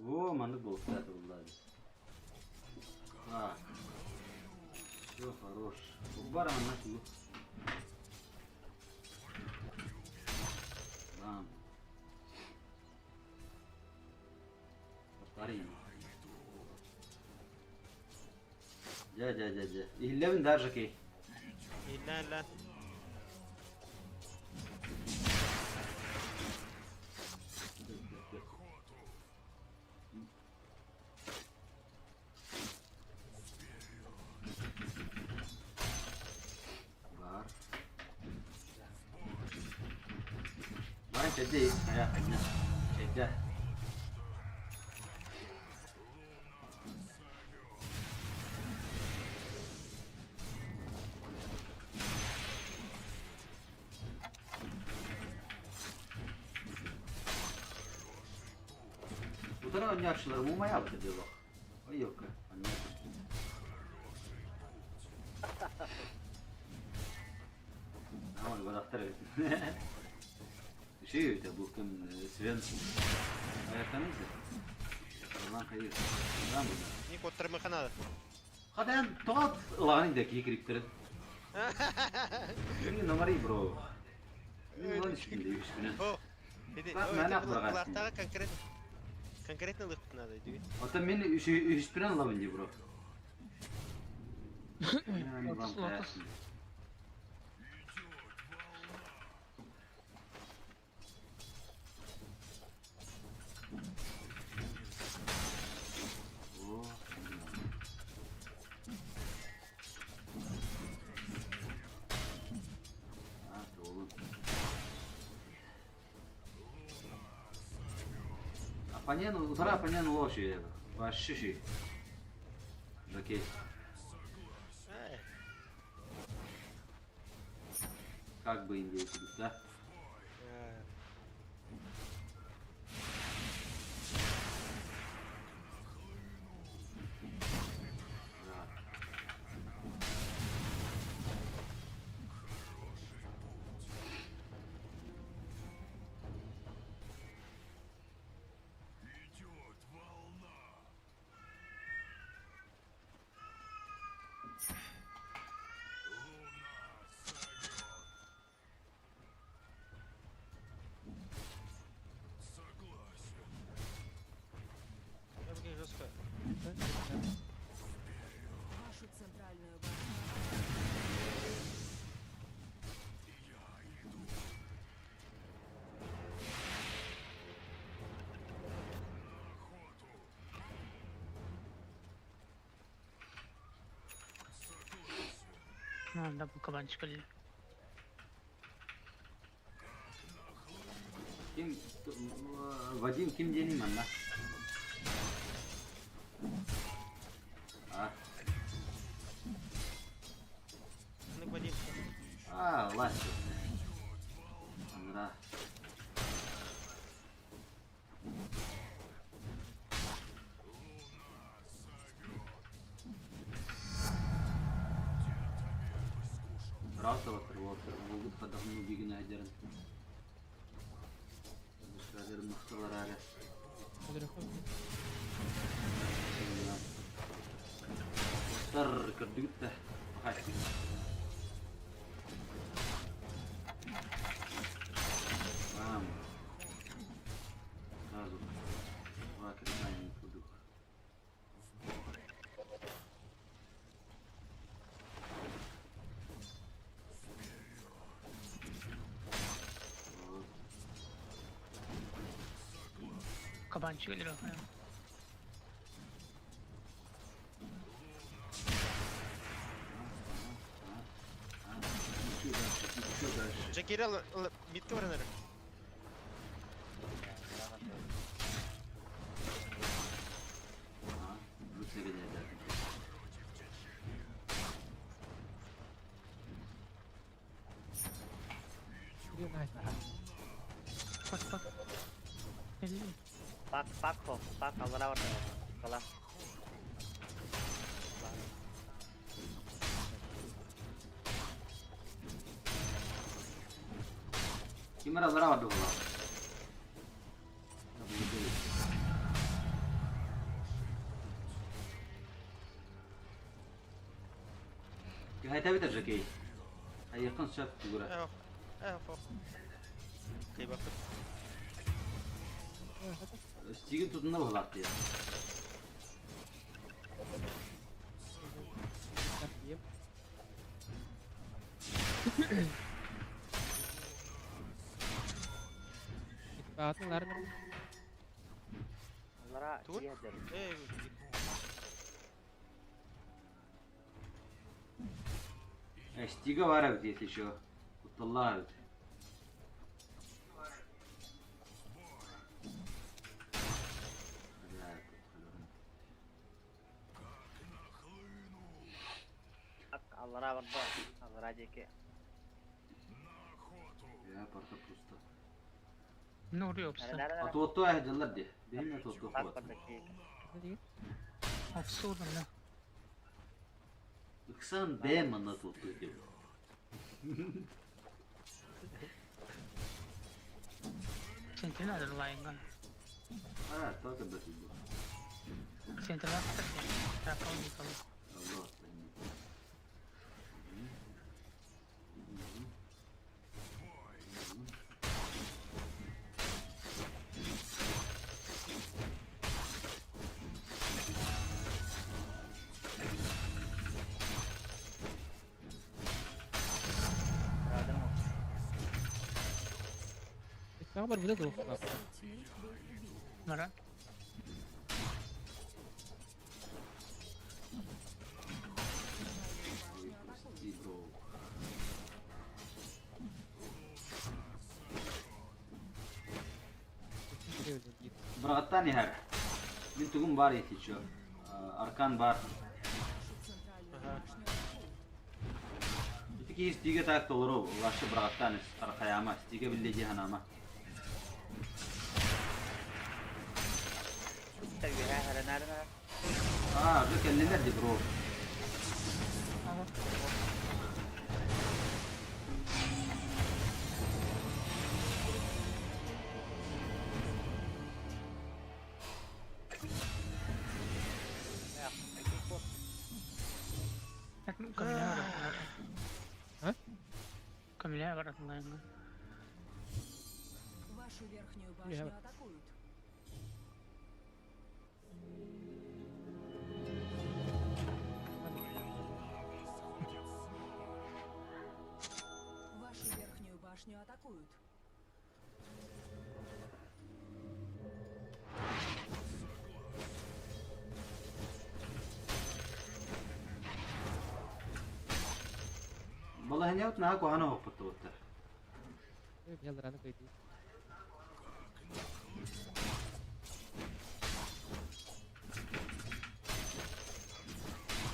Во, манды болса это влади. Так. Все хорош. Убара на ту. Бам. Повторим. Дя. Илевин даже кей. İlla. Var. Ben çekeyim. Ayaklarına. Çekle. Bu tarafa oynayışlar muma yaptı diyor bak. O yok. Ama bu kadar şey öyle bu kim Sven ayaklarınız Allah'ın kayır. Tamam mı? Ник оттырмаха надо. Kadın tot lan da ki kiriktir. Ini nomor iyi bro. Ini lan şimdi üstüne. О, иди. Bak, Ой, ben это yapmadım. глазтага конкретно лык надо, иди. Ota beni üstüne lan bence bro. Yani Lotus, ben Lotus. Понятно, утра понятно лошадь. Ваш шиши. Окей. Ай, Как бы индейцы, да? а, Да. я бы не жестко. Вашу центральную башню. Надо был кабанчик или... Kim? Vadim kim diyelim ben lan? Ah. Ну, Вадим. Лast. Андра. Просто вот могут подохну бигне одерн. Шадер махталарага. Сар кадыта. Хай. Бам. Сразу. Вакер не буду. Кабанчик или... Еще дальше. Джекирел, мидка варнер. Лучше гонять, да. Bak. Eli. Pak kok, pak kalau rawat kalau Kim var Allah var doğru. Hayta biter Jackie. Hay yakın şart figura. Fok. Kıyı bakın. Stigin tutunda bağlattı ya. Yapayım. İtfaatın var mı? Onlara Dur. iyi ederim. Stiga var abi diye şu. Kutlallah abi. Bak Allah'a vardı. Allah'a ceki. Ya parta pusta. Ne oluyor yoksa? Nerede? Atu ahjallar diye. Benim de atu Bak kuat. buradaki. Ne diyeyim? Ofsu oldum lan. Iksan beğen manna tuttu diyor. Sentinel ada lumayan kan. Ha, takip et bu. Sentinel apa ya? Berapa ini kalau? Allah. Gördün mü? İtfaat var burada da olsun aslında. Mana? Buraya öyle git. Bıraktan her. Bir tuğum var yetiyor. Arkan var. İki stiga tak olur o. Başı bıraktan arkaya ama stiga billeci hanama. Tabii ya nerede? Aa, bu kendiler de bro. Ya, iki kok. Kamila ada. Hah? Kamila ada lumayan kan. Вашу верхнюю Я- башню атакуют. Вашу верхнюю башню атакуют. والله هني وتنا هاكو أنا هو بتوتر. يلا انا قيدي.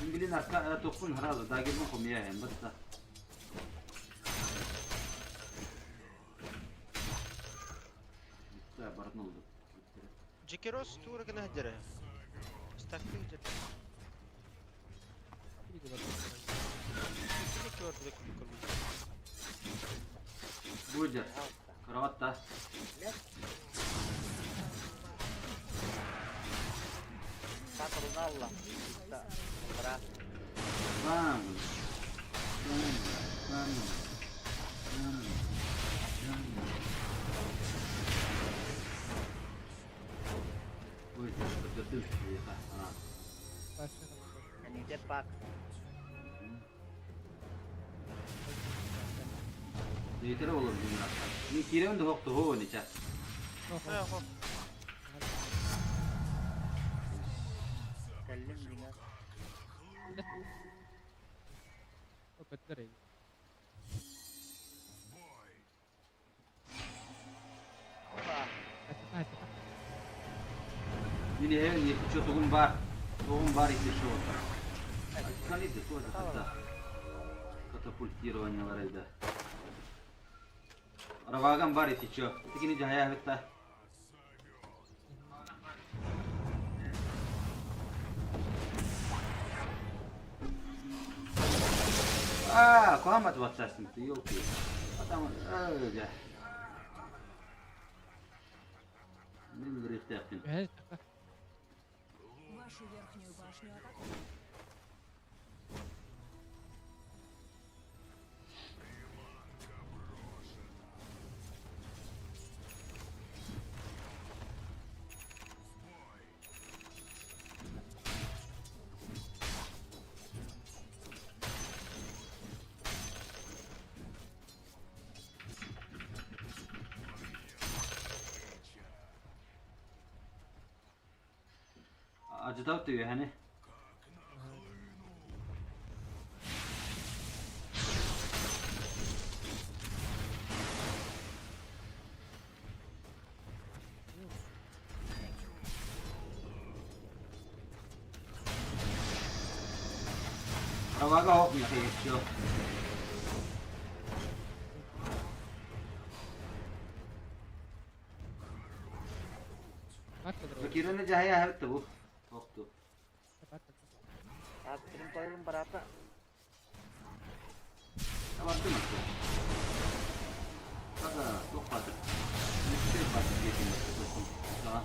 İngiliz arka tokun herhalde daha gelme komiye hem basta. Bitti barın oldu. Джекерос тура кena hajar ya. Stakli hajar. Bir de bak. Ini keluar dari kumpul. Buca. Kravat da. Sakrullah. Kita. Allah'a. Vamos. Vamos. Buca. Betul. Ya. Başla. Ini jetpack. Yeter olur bunlar. Ni kiren de hoktu ho ni chat. Fok. Kellim dengan. O kötüler iyi. Wah. Hadi. Yine her ni kucho togun bar. Togun bar ise şu orta. Kan ide tu ada kata. Katapult tiro anyalar ida. Ravagan bar ite şu. Tikini jaya hatta. Kau amat WhatsApp itu, oke. Atau aja. Ini berita yakin. Evet. Вашу верхнюю башню атакуют. acıda diyor hani. Ravaga hop mu geçiyor? Bak kadar oldu. Fakirine cahaya hep de bu. Toktu. Bak. Abi film koyalım berapa? Abarttı mı? Kaka çok batık. Bir şey batık geçiyor. Tamam.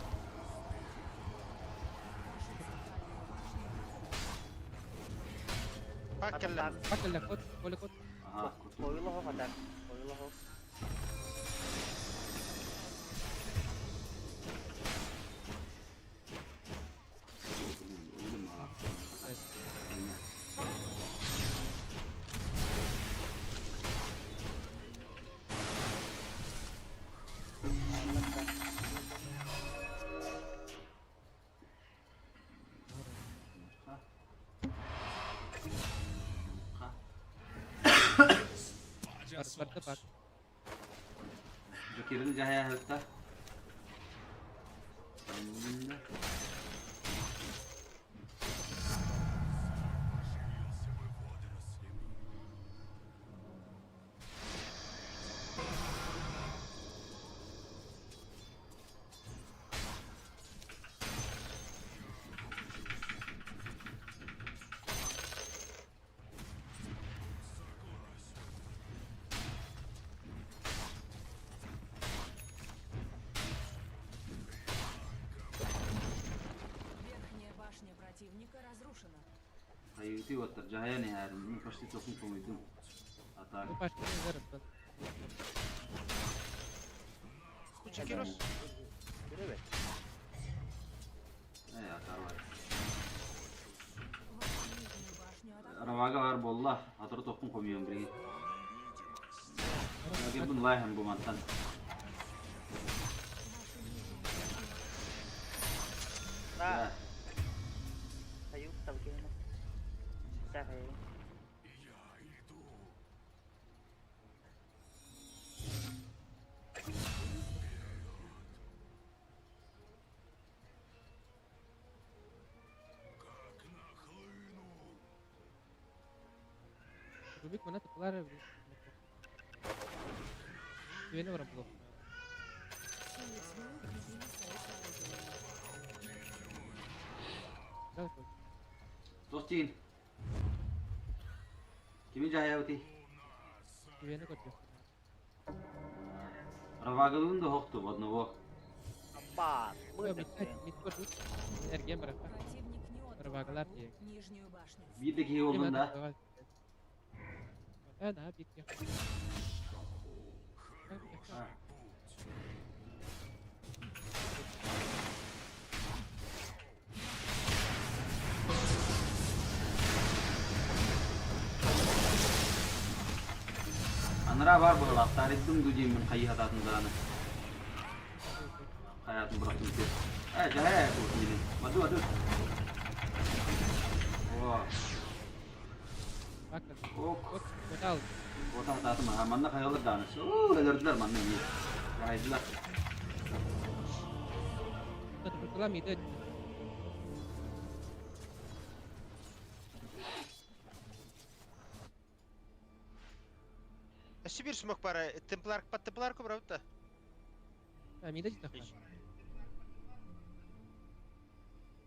Bak kellem. Bak eller kot. Boleh kot. Aha kutu. Koyulu ho kadar. Koyulu ho. Öldüm ha. Evet. Bertep bak. Fakirine cahaya hep de. Верхняя башня противника разрушена. Hayırlı yollar cahaya ne yarım? Ne kaçtı topun koydum. Atar. Bu başka ne zarım ben. Bu Cekiros. Evet. Ne atar var. Вашу нижнюю башню атакуют. Ravaga var bolla. Hatırı topun koyuyorum biri. Lagi bun lah hem bu mantan. Вашу нижнюю башню Nah, Ya. ayo kita bikin ini. Kita kayak Rubik mana tuh kelar ya. Ini orang belum. силы тьмы укрепили свои сооружения. Dah tuh. Dostin. Kimin cahaya uti? Ini kot ya. Ravaga dun da hoktu bodno bu. apa? Oh, mid kot tuh. Energi berapa? Противник не отдал Berbagalar врагу ya. нижнюю башню. Birdeki yolunda. Nah, bit ya. Ha. Anara var bu laftar ettim duyayım ben kayı hatatın zarını. Hayatını bıraktım ki. Cahaya bu şimdi. Madu madu. Oh. Bak. Oh. Kot total. Kota hatatı mı? Manna kayalı danısı. Öldürdüler manna iyi. Yaydılar. Tot berkelam itu. Sibir smoke para Templar pat Templar ko bro ta. Nah, mida kita.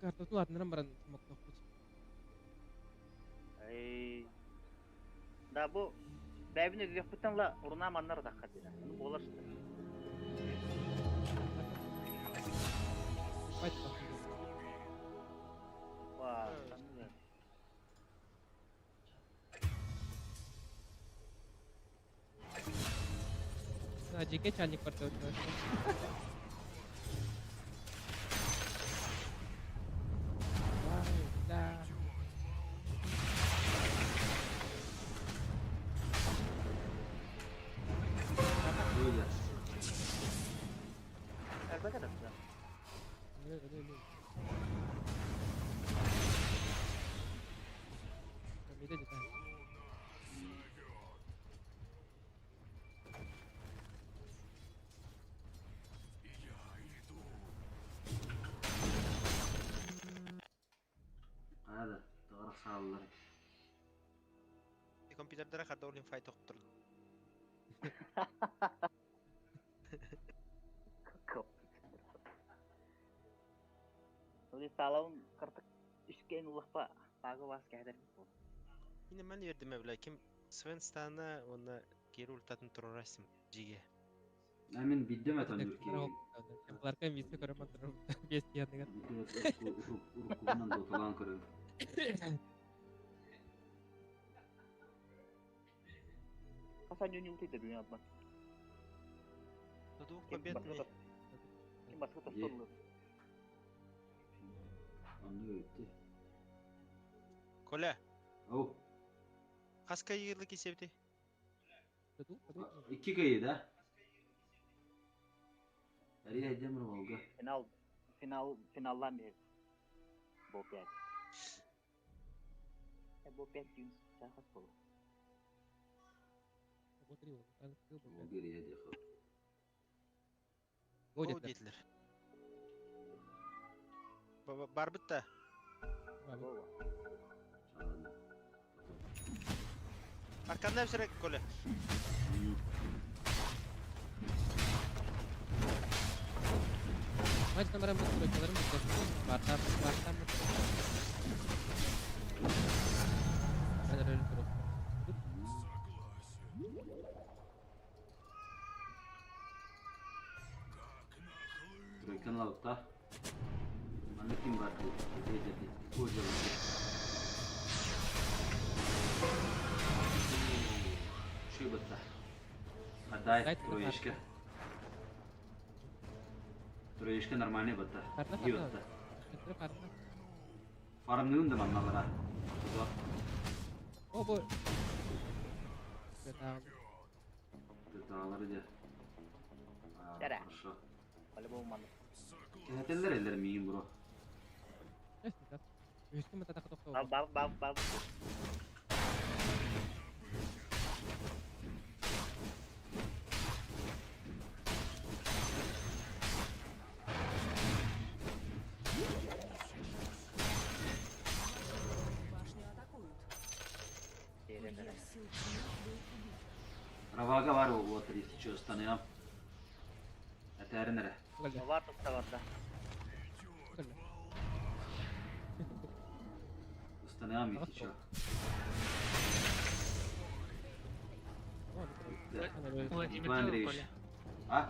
Kartu tuh artinya beran semok tok. Да bu бәбіне грек бітен ла ұрына маннар да қадира. Олар что? Fight pak. Wah, Nah, JK cantik kartu. Wah, dah. Böyle. elbette de güzel. Ini. Mide de tamam. Hadi. Doğru sağlılar. Kompüterdere kadar olayım fight oktur. Öyle sağlamın kırtık üçgen ılıkpa bağı bas kehder. Yine ben verdim evla kim Svenstan'a ona geri ultatın turarasım Jige. Emin bildim et Hadi öncürki. tekrar hop. Yapılarken biz de korumak durur. Biz yanına. Urukkuğundan da otulan kırıyor. Kasan yön yıltıydı dünya atma. Tadı Kim победный. baskı Kim baskı tutulur. Anlıyor gitti. Kola. Oh. Kaç kayırlık isevdi? Tadı. 2 kayı da. Nereye edemir olga. Finaldan bir. Bu pek. Bu pek gün sakat olur. O geriye de kal. O O dediler. dediler. Barbit da. Bu. Çalın. Arkanda hemşire kola. Maç kameram bu süreçlerim bu. Vartan mı? Ben öyle durum. Bırakın lavukta. Bana kim var bu? Dedi. Kocaman. Şu bıtta. Отдай Дай троечка. Троечка нормальный быtta. Karna İyi karna. bıtta. Üstüne karna. Farm nığın da mannalara. Güzel. O bu. Evet tamam. Dağları da. Yere. Хорошо. Öyle bu olmalı. Keheteller eller miyim bro? Neyse zaten. Üstüne mi tatak tokta oldu? Bab. Башню атакуют. Курьер сил тьмы был убит. Ravaga var o water istiyor stanıyorum. Eterin nere? Öyle. Var tutsa var da. Öyle. Stanıyorum istiyor. Владимир Иван Дал, Андреевич. Коля. А?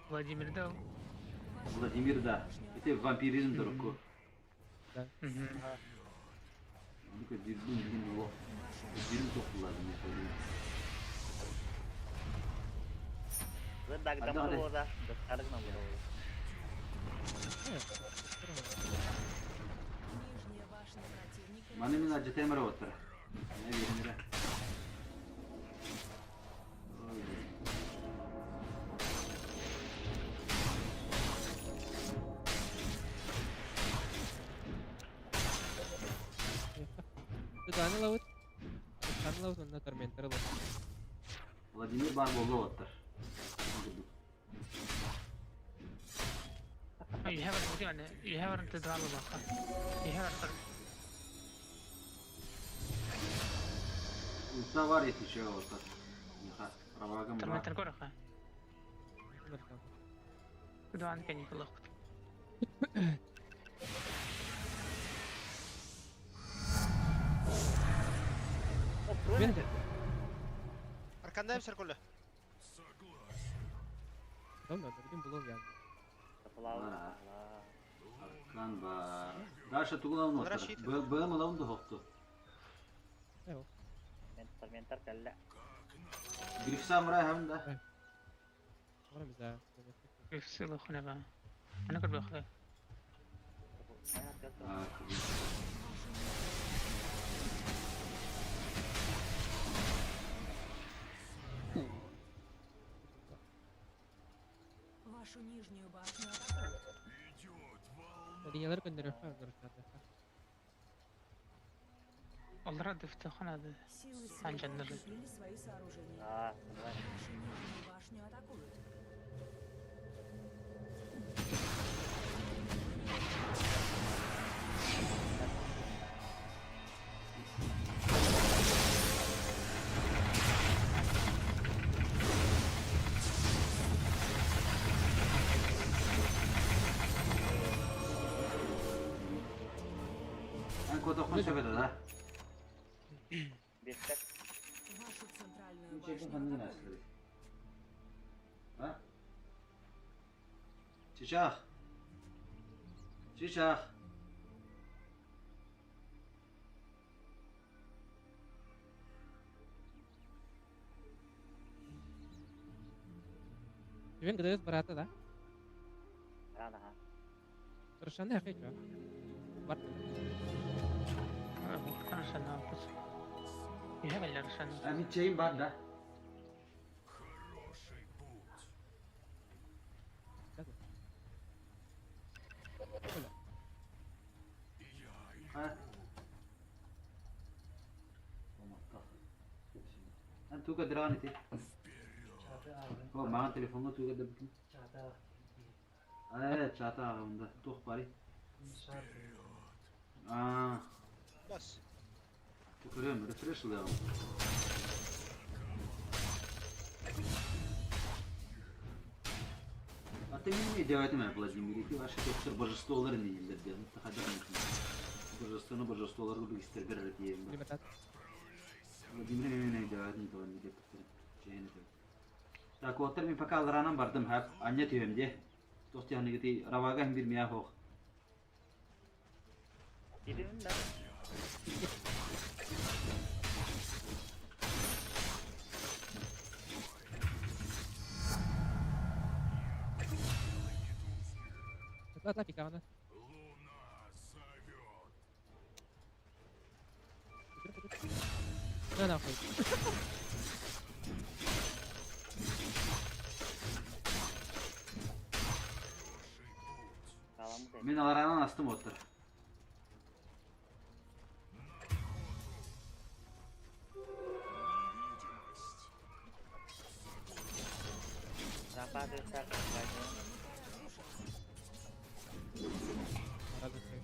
Владимир Дал. Vladimir da. Это вампиризм дорогу. Мгм. Ну-ка, дирдун его. Дирдун топлады ne söyleyeyim. Zırdak Hadi, da hadi. bu orada. Dışarık mı bu? Нижняя башня противника. Bana min acı temir water. Ne diyeyim nere? Itu tane laut. Tane laut onda tormentor bu. Vladimir Barbolga water. Oh, you haven't gone. You haven't done all of that. You haven't. Ulta var yetişiyor water. Yaha. Ravagam var. Tormentor korka. Bener kan. Udah an kayaknya kalau. Ben Arkanda hemşire kola. tamam da bugün bulur yani. Arkan var. Daşa tuğulan water. Rashid. Bölüm alavun da hoktu. Evet. Mentor kalla. Grif samuray hem de. Var bize. Все лоху неба. Она как бы хлеб. Ha, kızım. Вашу нижнюю башню атакуют. Dünyaları gönderiyor. Ha, görüşürüz. Олар дифтаханады. Силы Анжандар. света укрепили свои сооружения. Aa, bunlar. Ваши нижнюю башню атакуют. Ben kodokunu söyledi da. Bekler. Вашу центральную Bu çekim башню kendini атакуют. nasıl? Ha? Çiçak. Çiçak. Even gede berata da. Ana ha. Terusnya kayak gitu. Bar. Rışan hafız. Yine gelir rışan. Ben hiç şeyim var da. Ha? Ben tuğka diran eti. O bana telefonla tuğka da bakayım. Evet çatı ağımda. Tuğ bari. Aa, Bas. tutuyorum. Refresh alıyorum. А ты мне делать не Владимир, и ваши доктор божестволар не елдер дедім. Тахадар мекін. Божестволар бұл істер берер дейім. Libertad. Владимир не делать не doğru ne deyip. Так, otur mi paka aldıranan bardım hep. Anne tüyüm de. Dost yanı gidi. Ravaga hem bir miyah hoq. Gidin de. Itu lagi kawan. Nah, nah, oke. Sağlamı değil. Men alaranan astım otur. Rampa destek. Arada şey.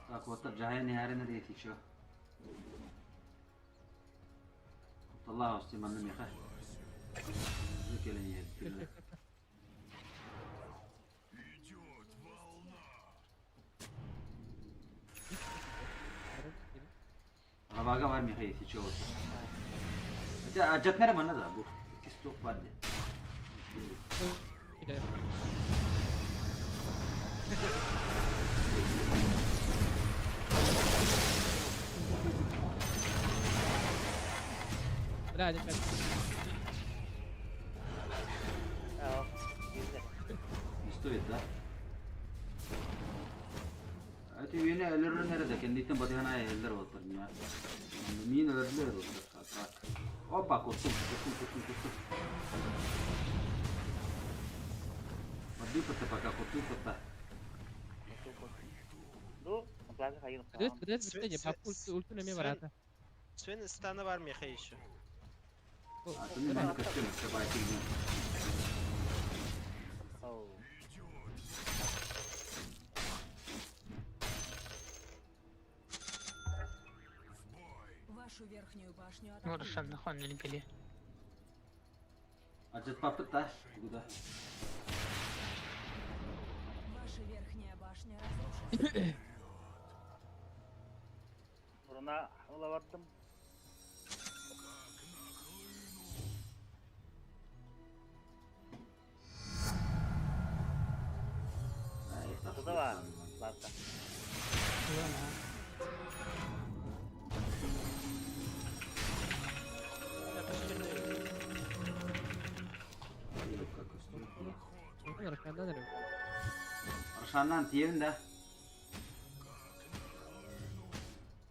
Так, otur. Cahil nihare ne deyip içiyor. Allah olsun annem yakar. Bu gelen yer. Ravaga var mı hayır hiç yok. Acet nereye bana da bu? İki stok var diye. Tidak. Udah aja kan. Ya, güzel. İstoyet da. Ati yine ellerin nerede? Kendinden badihana eller otur ya. Min eller otur. Hoppa kusum. Madi pata paka kutu pata. Lu, plaka kayu. Gede aja bak ultu namanya berata. Sven standa var mı yahay еще? Atını ben kaçıyorum. Sabah ekibine. Oh. Вашу верхнюю башню Ну атакуют. rışan nahan ilgili. Acet papıt da. Bu da. Ваша верхняя башня разрушена. Buruna ulavardım. Bu da var. Plaka. Yona. Mungkin rekannya ada. Arşandan diyelim de.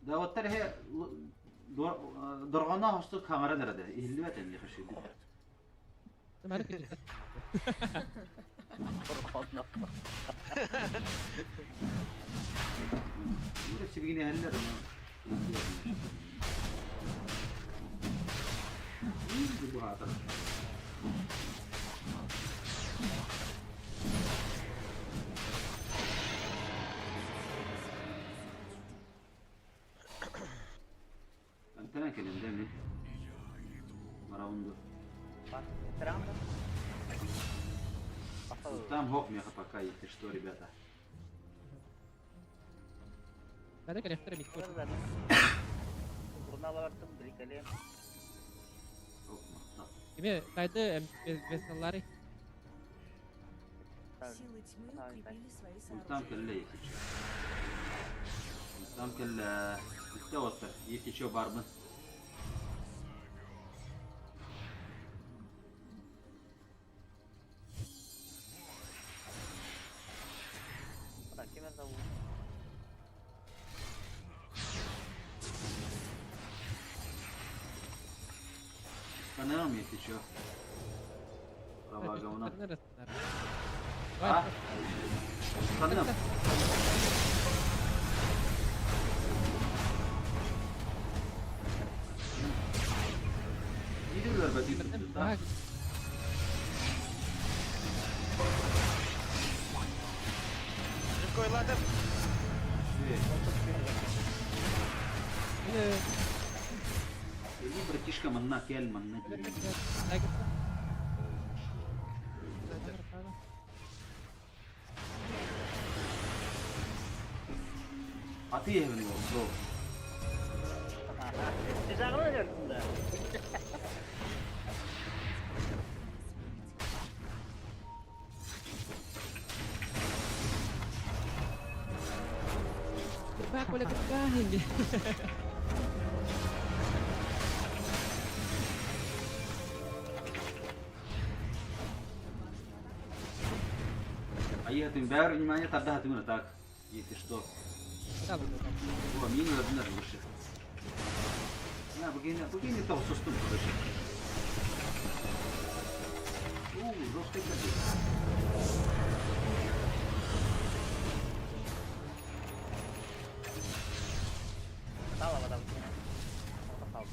Da otur he dorgana hostu kamera nerede? İhli veten yakışıyor. Kemarin kita. Korkonma. Burası bir yine eller ama. İyi bu hatıra. Antena kelimde mi? Maravundu. Бак, странно. Походу, Там хок меня пока есть, ты что, ребята? Надо коллектора бить. burada da Burnalardım, birikeli. Хок, махтап. Gibi kaydı vessalları. Силы тьмы укрепили свои Там сооружения. кelle yetiş. Там kelle. İşte otur. Yetişiyor var mı? Bak, kime zovут? Kanına mı yetişiyor? Bravo, ona. Arasınlar. Ha? Kanına mı? Gidiyorlar be, gidiyorlar. Daha Rık oyladım. yine Ini bratишка манна, kel manna. Atı evini o, bro. Sıcağını gördüm de. Bak boleh kegahin dia. Ayah tu bayar внимание тогда ты на так. Если что. Tahu. О, мини benar выше. Nah, begini tahu sustum короче. Жесткий капец. Стало вода в меня. Попал.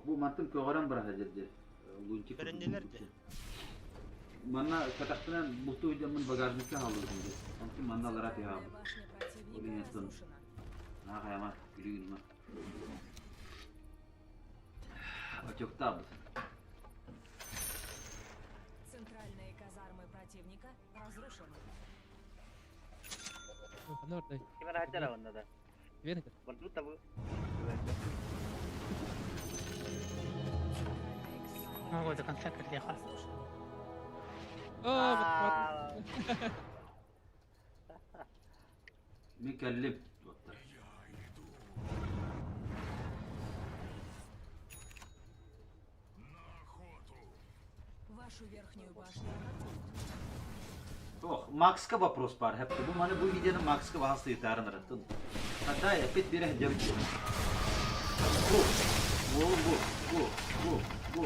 Bu mantım köğren bırakacak diye. Lunti Berendilerdi. Manna kataktan buhtu hücamın bagajnikka alırdım diye. Mantım mannalara Центральная peyam. башня противника Блин, это- разрушена. Ha kayamak, gülüğün mü? Çok tabi. Центральные казармы противника разрушены. Bana orada. Kime rahatlar onda da. Verin. Vurduk da bu. موجودة كان سكر يا خالد. Oh, bak. Aa, Mükellim. Doktor. Вашу верхнюю башню атакуют. Yok, Max'ka вопрос var. Hep bu bana bu videonun Max'ka vasıtı yeterin arattın. Hatta yapıt bir hediye bir. Bu.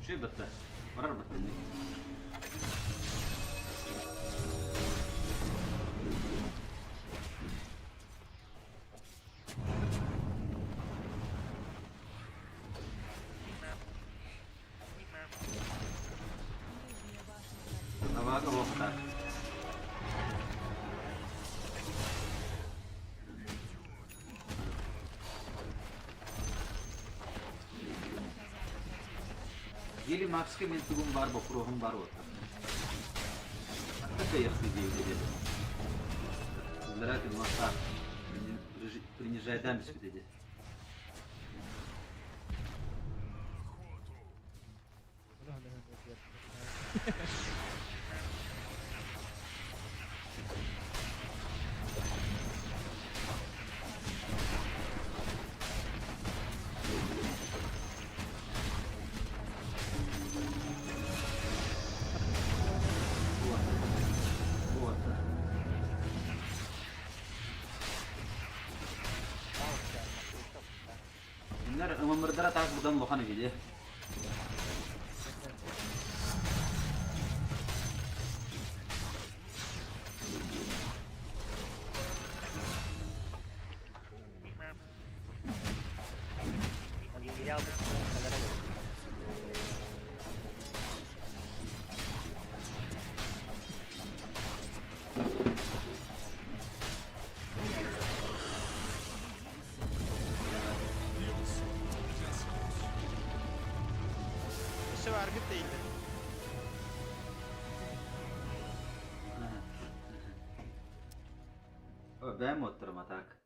Şey bitti. Varar bitti. Нижняя башня противника. Havaga vakta. Geli Max'ka men tugum var bu prohum var orta. Hatta yaxshi deydi. Лаkin masa принижает без dedi. Bunlar ömürlere tak buradan lokanı geliyor. Lagi dia apa? Saudara ya. Bu sefer argıt değildi. O ben mi oturum atak?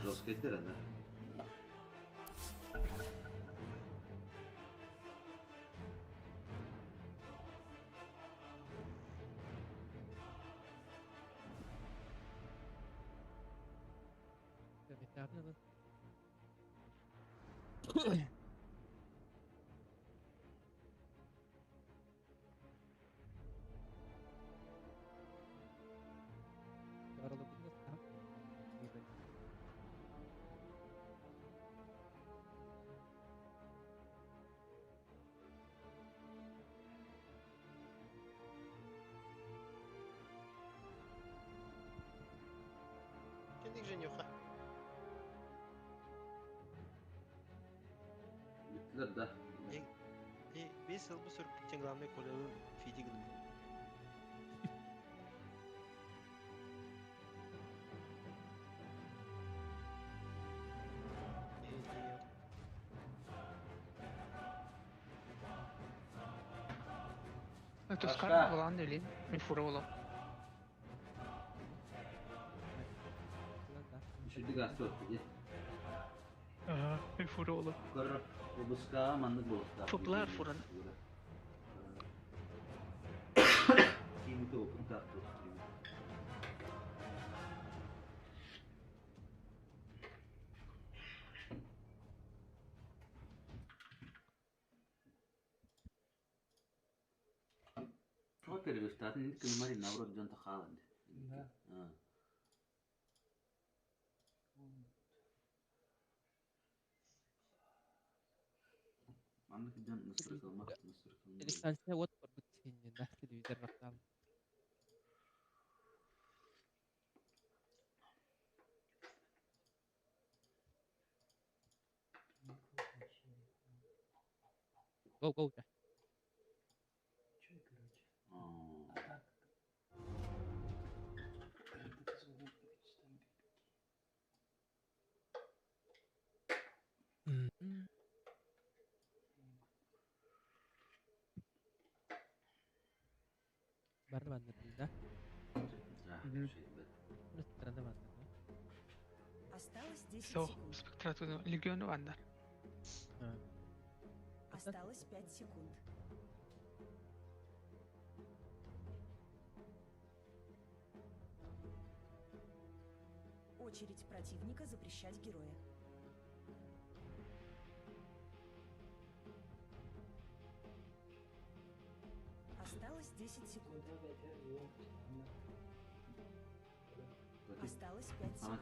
Жестко это, да? Evet abi lan. Yaralı bunu nasıl yap? Kendik jen yok ha. Bittiler de. Bir yıl bu sürüp gideceksin glавный kolonun feed'i gibi. Tuskar Başka? falan değil. Mi fura ola. Lan da. Şimdi gazete otu diye. Aha, mi fura ola. Korro. Bu buska mandık bu buska. Toplar furan. Kimi de okun tatlı. فكر الأستاذ إن كل مرة نورد جنت خالد. عندك جنت نصرك المقت نصرك الإنسان وات بربتين الناس اللي بيدرب تعمل جو جو تحت برا bandar ده بس ترى ده bandar ده Осталось 10 Все, секунд. спектрату легиону вандер. Осталось 5 секунд. Очередь противника запрещать героя. Осталось 10 секунд. Осталось 5 секунд.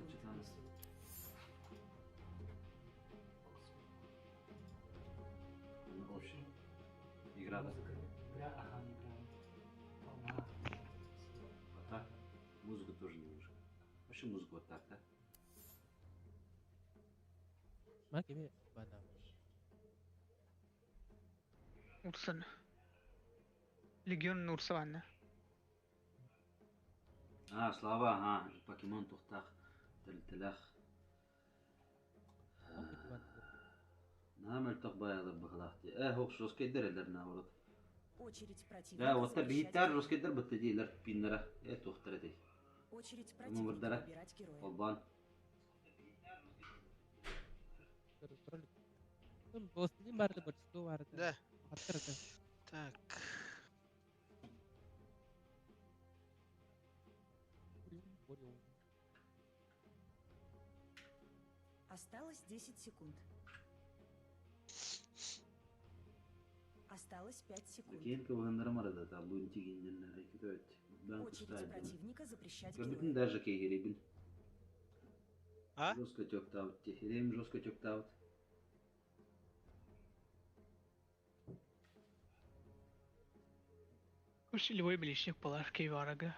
Игра, да? Вот так. Музыка тоже немножко. Вообще музыку вот так, да? ما كبير بعدها Ursan. Legion Ursa vanda. Слава, ага, покемон тухтах, тельтелах. ممكن تبان نعمل تقبايا ضبخلاختي. هو شو سكيدر اللي ناورد. Очередь противника لا وقت запрещать بيتار героя. شو سكيدر بتجي لر بينرا. تخترتي. Очередь بدرة. противника выбирать героя. قلبان. بوستين بارد برشلو بارد ده حتى ركز так. Осталось 10 секунд. Осталось 5 секунд. Keyin kıvınlarım arada da bu inti ginden hareket et. Ben Очередь kustaydım. противника запрещать Gördün героя. даже kegiribin. А? Жестко çok davut. Tehireyim жестко çok davut. Уж любой милишник палашки варага.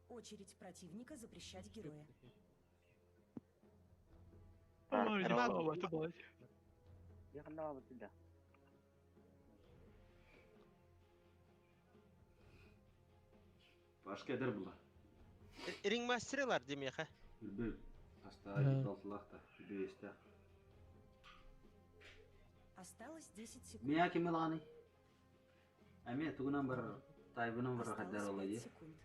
Очередь противника запрещать героя. Yakında mı bitti de? Başka eder bula. Ring master'lar demeye ha. Bülbül. Hasta Ha. yıkıltılak da. Büyüste. Осталось 10 секунд. Miya kimi lani? Amiye tugunan bar. Taybının bar kadar Осталось 5 olayı. секунд.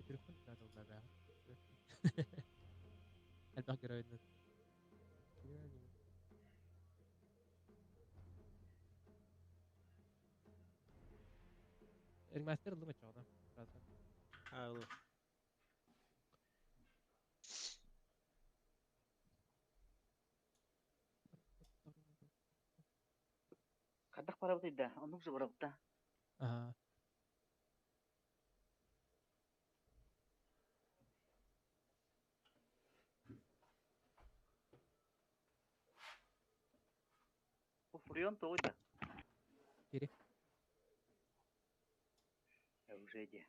Телефон надо угадать. Альбах героид. Ringmaster ıldı mı çoğuna? Birazdan. Ha, oğlum. Kadak para bitti de. Onun için para bitti. Aha. Bu Furion to'ydi. Geri. Уже иди.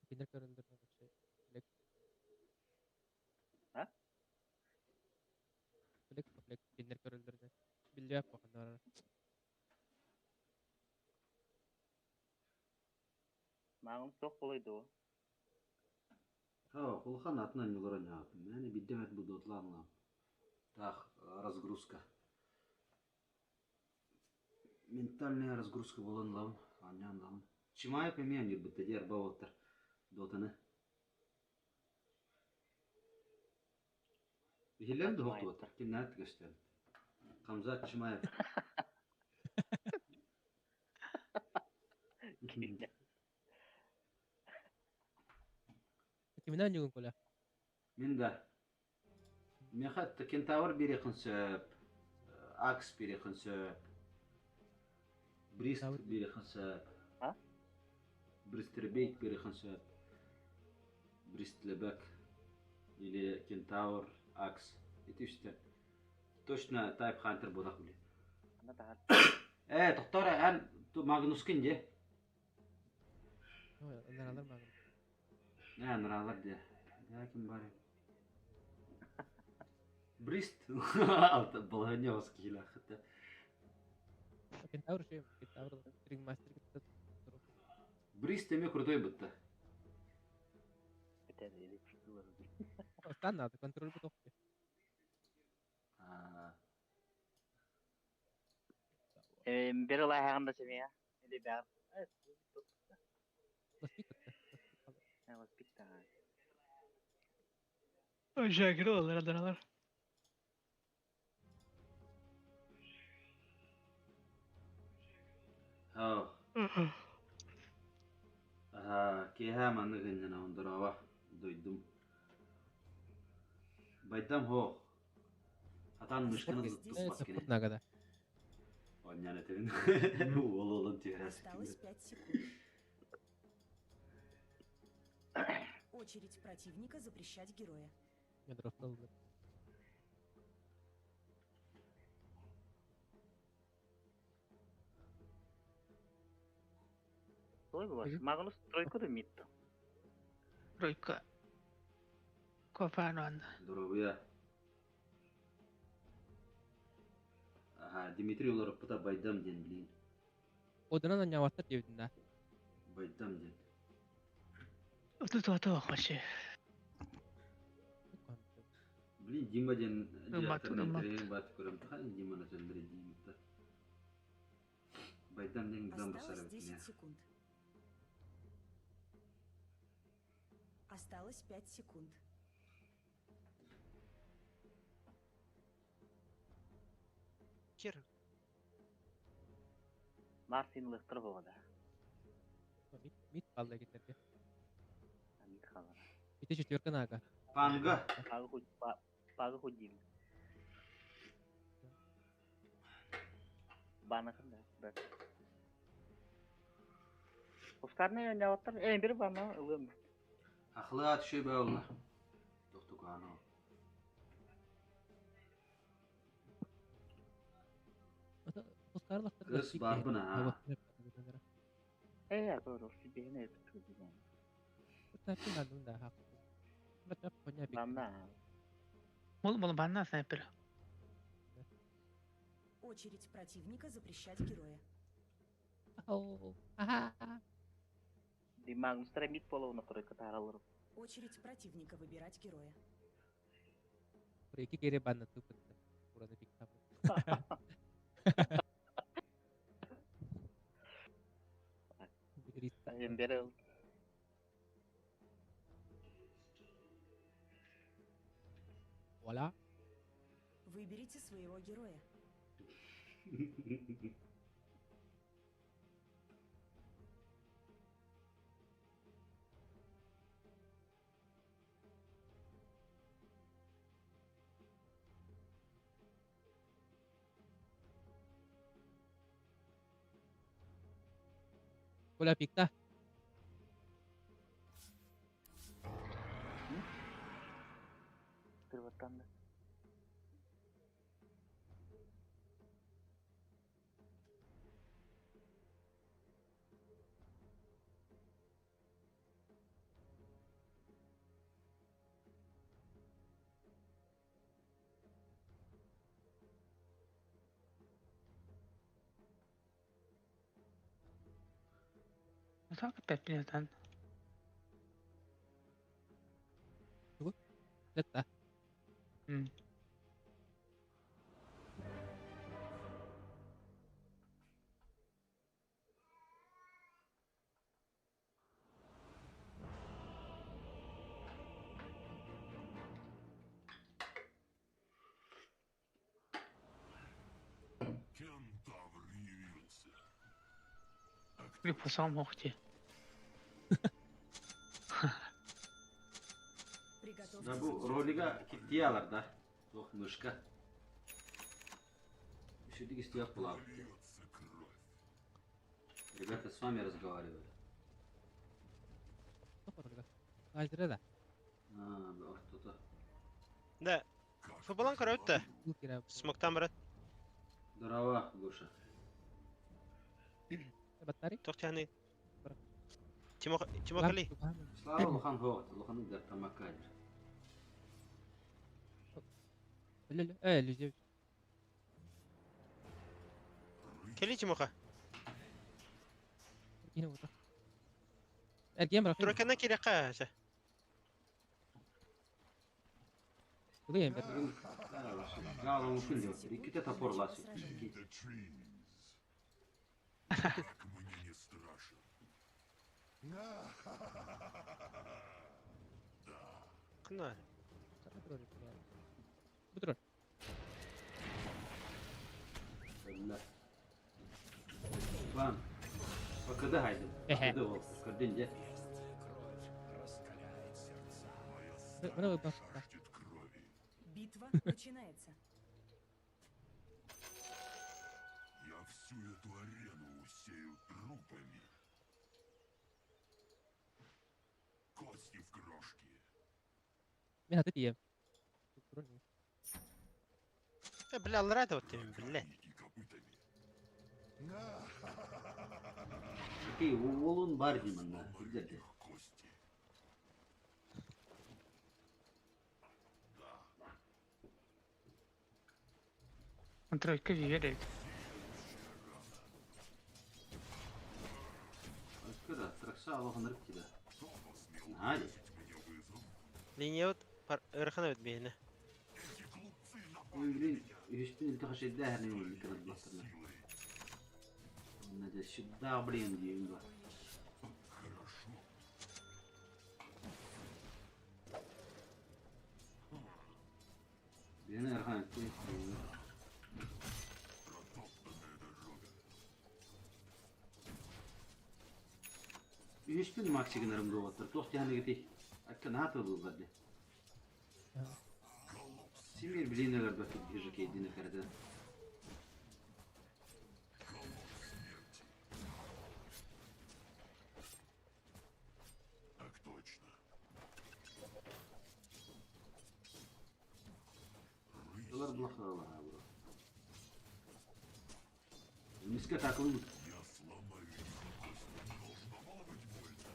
Kinder körüldür. Şey. Black. Ha? Black. Kinder körüldürdü. Bildi yap bakın da. Mağın çok kolaydı o. Ha, kulhan atnan yıllara ne yapayım? Yani bir demet bu dotlanla. Так, разгрузка. Ментальная разгрузка болон лам, аннян лам. Чимай пемиян юббетте дер бавоттар дотаны. Бихилем де хокту оттар, ким нәт гөстен. Камзат Чимаев. Kimden yığın kola? Min de. Мехат кентавр бирекін сөп. Акс бирекін сөп. Брист Кентавр бирекін сөп. Ha? Бристербейт бирекін сөп. Бристлебек. Или кентавр, акс. Это işte. Точно Type Hunter бодақ біле. Ана да. Тоқтар, ән Магнус кінде. Ondan alır mı? Нұралар де. Кім бар? Брист. Болғанне осы кейлі ақытты. Kentaur şey. Kentaur Ringmaster gitti. Брист деме крутой бұтты. Бітеді, елік шүті бар. Ostan надо. Контроль bu toktu. Bir olay hakkında söyleyeyim ya. Öyle bir evet. Basit gitti. Evet, bitti. Şakir olur adanalar. Кейha манны гыннана ондырава дойдум. Байдам хо. Атан мышканы тұспас кене. Sıfır nagada. Onyan eterin. Ололын терәсі Осталось кеме. 5 секунд. Очередь противника запрещать героя. Yadrofta aldı. Той bu var. Peki. Magnus Troyko da mitto. Ройка. Кофанон. Дорогуя. Дмитрий олар пыта байдам ден білейін. Odanan anyavatlar devdinde. Байдам ден. Тут вообще. Блин, Дима ден Умат, директормен умат. тереген баты көрім. Тахай Диманы сөндірі деймітті. Байдам ден гдан басары Осталось 10 бітіне. секунд. Осталось 5 секунд. Кер. Martin Lecter bu da. Mid kaldı giderken. Amit kalır. Mid четверка naga. Панга. Pagı hujim. Bana kan da. Oscar ne ya otur? Bir bana ılım. Ахлаат шөй баула. Тоқтуғаны. Oscar'la Kız var buna ha. Doğru. Bir ne tutuyor yani. Tapi nandun dah hak. Macam punya big. Bana. Bunu bana снайпер. Очередь противника запрещать героя. Oh. Aha. Di mang streamit polo na kore kataralur. Очередь противника выбирать героя. Iki kiri ban tu betul. Kurang big tamu. Berita. Yang bere. Wala. Выберите своего героя. Bola picta. Terbatanda. Так опять пинетан. Leta. Кентавр явился. И по самому ухте. Приготовьтесь. Da bu roliga kittiyalar da. Yok mышка. Üşüdük istiyap bulalım. Льется кровь. Ребята с вами разговаривают. Apa orada? Ajra da. Bak кто-то. Да, Как футболан көрөт та. Bu kira. Смоктан барат. Здорово, Гоша. Battari. Тоқтяны. Бар. Тимо Кали. Слава Лухан Ховат. Лухан der tamakkadir. Люзев. Кали Тимоха. Yine burada. Ergen bırak. Туракана кирека. Bu da yember. Galvan ушил diyor. İki de taporlas. the trees. Как мне не страшен. Кына. Bu dur. Lan. Bakıdı haydi. Bakıdı o. Kırdınca. Bana bak. Жаждет крови. Битва начинается. Я всю эту арену усею трупами. Кости в крошки. Ben hadi diyeyim. بالله الله راد وتم بالله. Охотники копытами. Ki oğlun var diyeyim ben. Güzel. Их кости. Он тройка верит. Askıra. Traksa Allah'ın ırk gibi. Hadi. Мне вызов. Линия ырхана өт бейне. Эти глупцы Ömrün üstün iltihaş edildi her ne olur. Dikkat bastırma. Ne de şidda bileyim diyeyim bak. хорошо. Beni Erhan etti. Протоптанная дорога. Симишпин максигнарым доваттыр. Тост яныгыти. Акка наты булгады. Симир блинелер бакып бижеке дине кәрдә. Так точно. Алар блахала бро. Миска такылым. Я сломаю их кость. Должно было быть больно.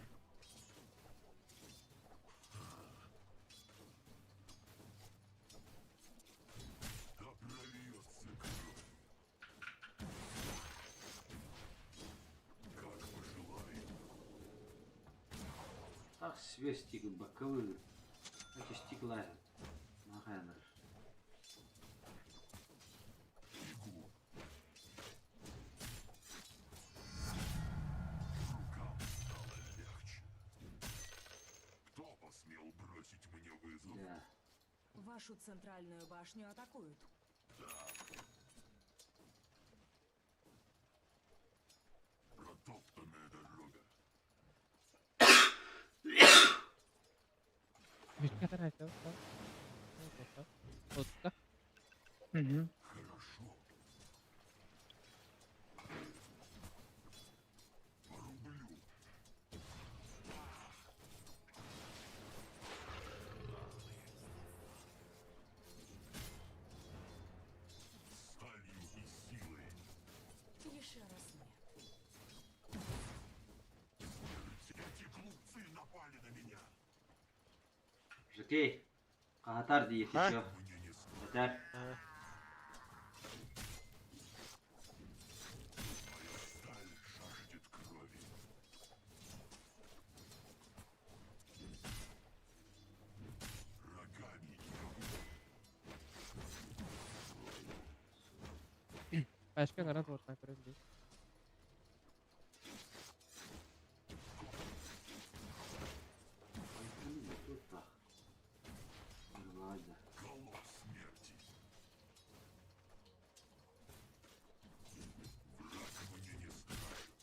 Да прольется кровь. Как пожелаю. Ах, свестик бакавы. Эти стекла. Нахайнер. Бегу. Рукам стало легче. Кто посмел бросить мне вызов? Да. Вашу центральную башню атакуют. Протоптанная дорога. Вишка тарайся. Отта. Угу. Хорошо. Порублю. Сталью и силой. Еще раз нет. Эти глупцы напали на меня. Жекей. Катар диет А? еще. Мне не стоит. Катар. Ага. Моя сталь жаждет крови. Рогами я Başka karar ortak görebiliriz. Тут так. Нормально. колосс смерти. Враг мне не страшен.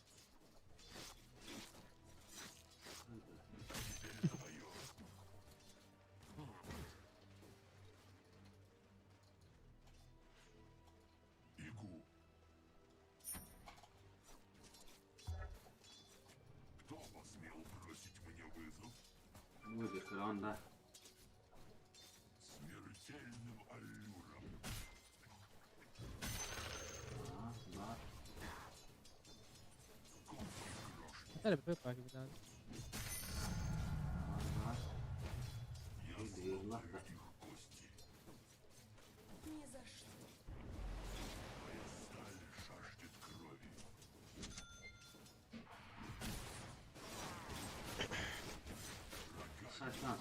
Теперь твое. Бегу. Кто посмел бросить мне вызов? Музыка, кранда. Смертельным аллюром. Да. Конский грош. Yeter bir bak gibi daha. Да. Я Ой, да, сломаю ладно. их кости. Ни за что. Моя сталь жаждет крови.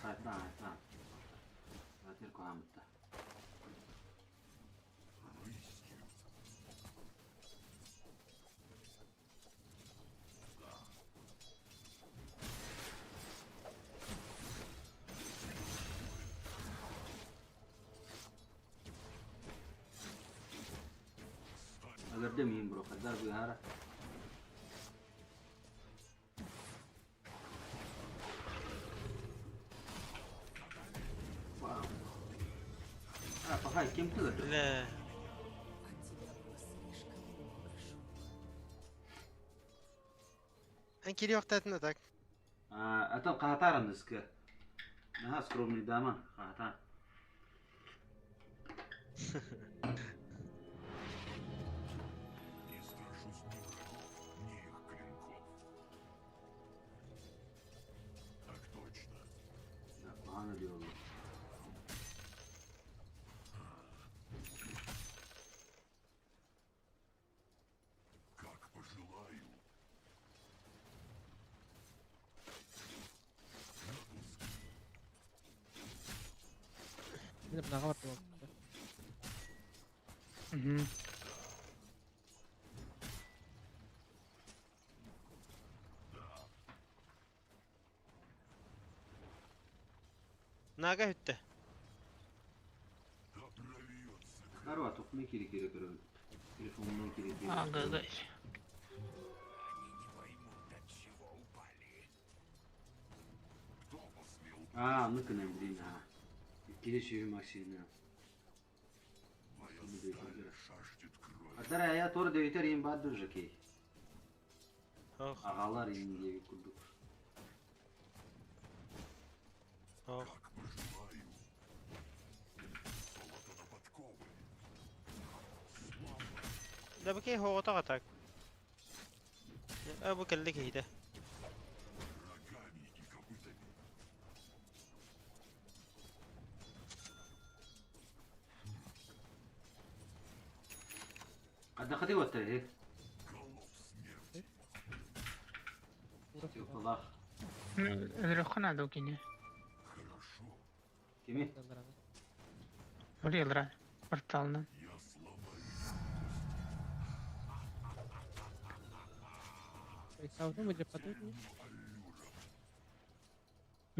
Saytlan. Zaten kohamutta. Рысью. Agar demeyeyim bro. Kadar bir ara. Wow. Ah, pakai kim tuh? لا От тебя было слишком хорошо. انكي وقتها так. Atau kahataran diske. Nah, skromni daman kahatan. Не страшусь ни врагов, ни их клинков. Так точно. Ya bahane diyorlar. Как пожелаю. Напуск. Yine buna var tamam. Угу. Naga hütte. Да прольется кровь. Karva topunu kiri kırın. Telefonunu kiri kiri. Ага, да. Они не поймут, от чего упали. Onu kınandırayım ha. İkili şiir maksimum. Моя сталь жаждет крови. Hatta ya tor deviter yiyeyim bad duracak ki. Ох, Ağalar yiyin diye bir kurduk. ох. Как пожелаю. Золото на подковы. ده بكي هو ضغطك. ابو كلك هيدا. Рогами и копытами. Hatta hadi götür he. Голов смерти. Burası Yok Allah. Öldürüyorsun hadi o kini. Хорошо. Kimi? kaldırana. Vuruyorlar ha. Portalından. Я сломаю. Savdun mu cephe atıyor mu?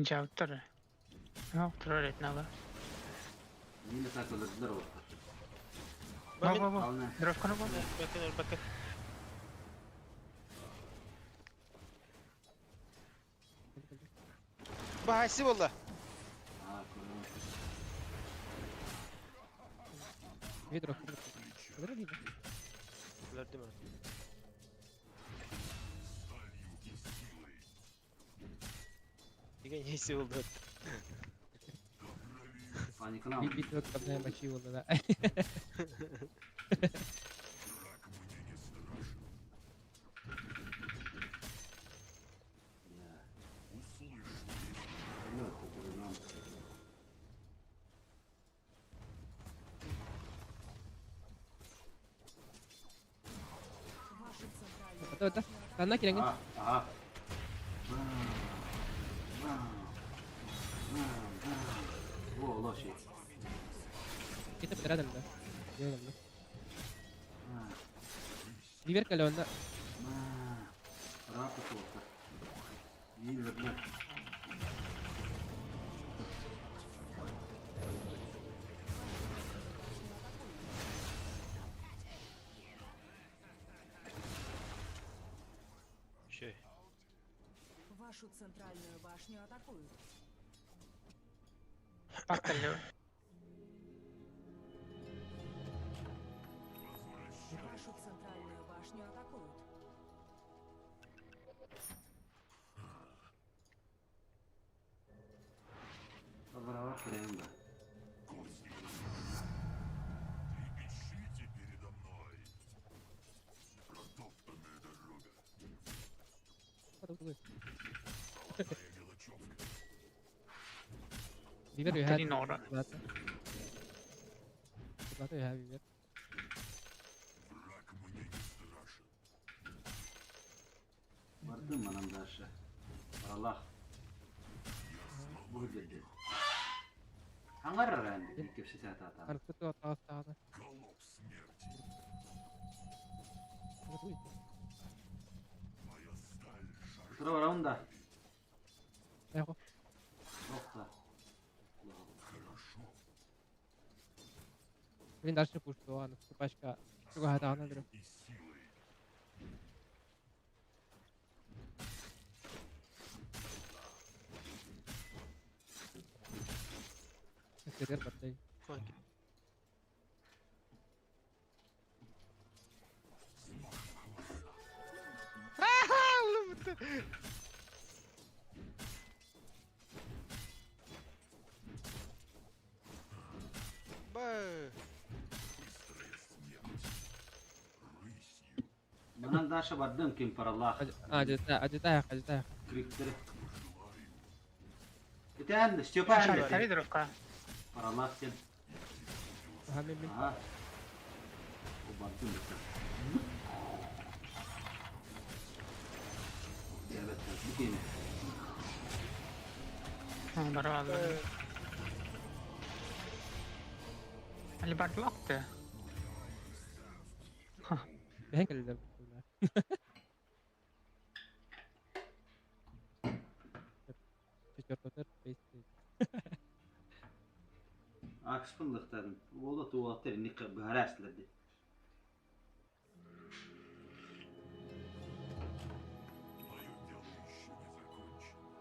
Cevaptır. Yoktur öğretmen Allah. Yine takılırdılar o. Bak بمن bak bak. Al ne? Drofkanı bak. بكن البكن. بحسي والله. Ha koyalım. Hidro. Hidro değil mi? Gördüm ben. Сталью и силой. Digen iyisi oldu. Paniklan. Bir trot kapnaya maçı oldu da. Враг мне не страшен. Ya. Услышь Yok koyalım. Ваши центральные Ito, ito. Sana kirangin. Aha. Aha. Bu ola şey. Kita beneran anda. Dia anda. Liver kalau anda. Rahat ol orta. İyi verdiler. Şey. Вашу центральную башню атакуют. Bak geliyor. Вашу центральную башню атакуют. Dobra, krem da. кости. Трепещите передо мной. Протоптанная дорога. Aduh, tuh. Стальная мелочевка. Liver ya. Tadi Nora. Bata. Bata ya liver. Враг мне не страшен. Vardım manam da aşağı. Allah. Bu dedi. Hangar öğrendi. Bir kepsi tahta atan. Kartu tuh atas atas. Голов смерти. Aduh. Моя сталь жаждет. Sıra var onda. Eh kok. Yok da. Хорошо. Benim dersi pushtu anı. Başka. Çok hata anladım. И силой. Keser batay. Sanki. Bıh. Быстрая смерть. Рысью. Manam da aşağı vardım kim para Allah. Acıta. Krikleri. Bir tane Stepan. Şöyle tari drofka. Para Allah sen. Hamim min. Aha. O vardım bir Evet, bu kim? Onları aldı. Ali bak vakti. Ben geldim. Çocuklar beste. Aks fındıktadım. Ola tuvaletler nik baharaslardı. Мое дело еще не закончено.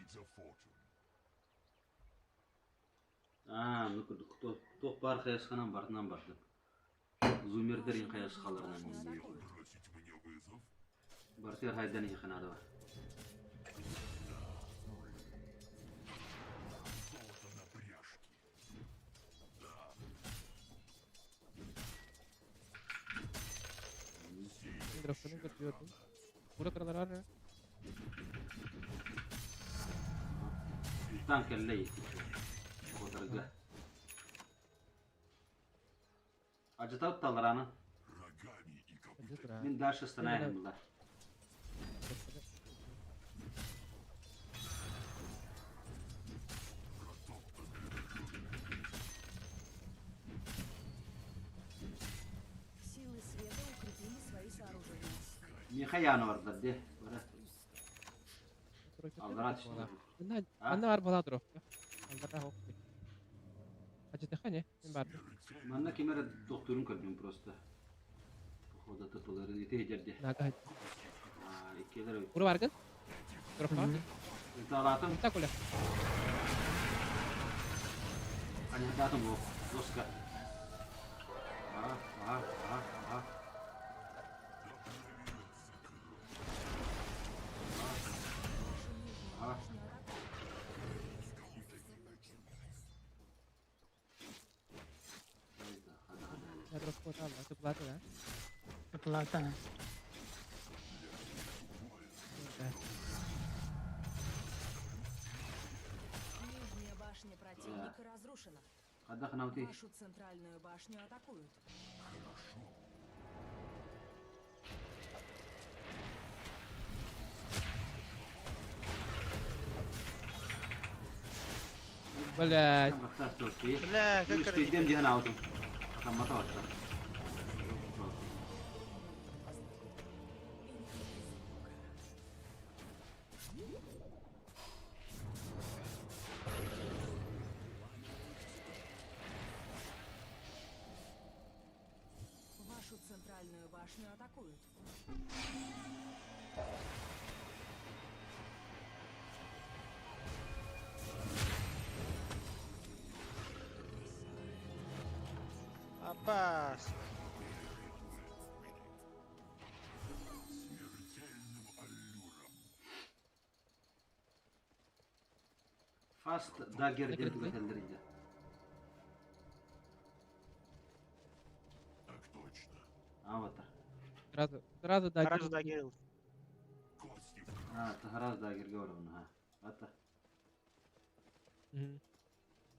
needs a fortune. Ну тоқ бар қиясқанан бартынан барды. Зумердерин қиясқаларынан не. Бросить мне вызов? Бартер хайдан яқынады бар. Золото на пряжке. Mikrofonu götürüyordum. Burada kralar var ya. Танк әлі отырғы. Acıtap talarаны. Рогами и копытами. Hadi dur ha. Мен дальше станайым бұлар. Силы света укрепили свои сооружения. Меха yanı vardır de. Böyle Troşet aldıran yok işte. valla. Bunda Ha? bunda var bala drop ya. Aldıra hop. Hadi de hani ben var. Manna kemere doktorun kalbim prosta. Pohoda tatoları ite ederdi. Naga hadi. İkiler öyle. Buru vargın. Drop var. İntalatım. Minta kule. Hani datım bu. Doska. Aha. Aha. Hadi. Ya drop kota Allah. Itu pelatu ya. Плата. Нижняя башня противника разрушена. Hadi kınavti. Вашу центральную башню атакуют. Böyle Sen baktar dosti. لا Üç كركر bildiğim cihan aldım. Tam mata var. Вашу центральную башню атакуют. عباس Смертельным аллюром. Fast dagger Dagger geldi mi? götürdürince. Так точно. Avatar. sırada da сразу догерил. Кости в кровь. Ha, taharaz dagger gördüm ha. Hatta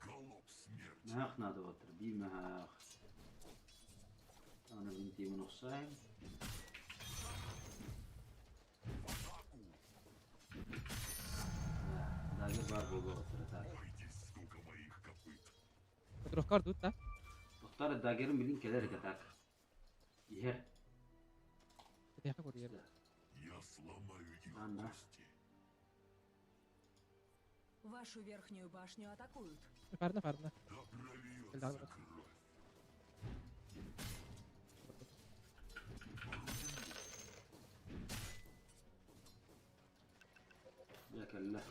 Галоп смерти. ne yaknadı otur. Bir mehak. Ana bintimin oksayım. Dagger var bu otur. Бойтесь, сука, моих копыт. Drop kar tut da. Doktor dagger'in bilin keler katak. Yer. Hadi yakın oraya. Я сломаю их Ладно. кости. Вашу верхнюю башню атакуют. Farna. Да Ладно. прольется кровь. Ya kelle.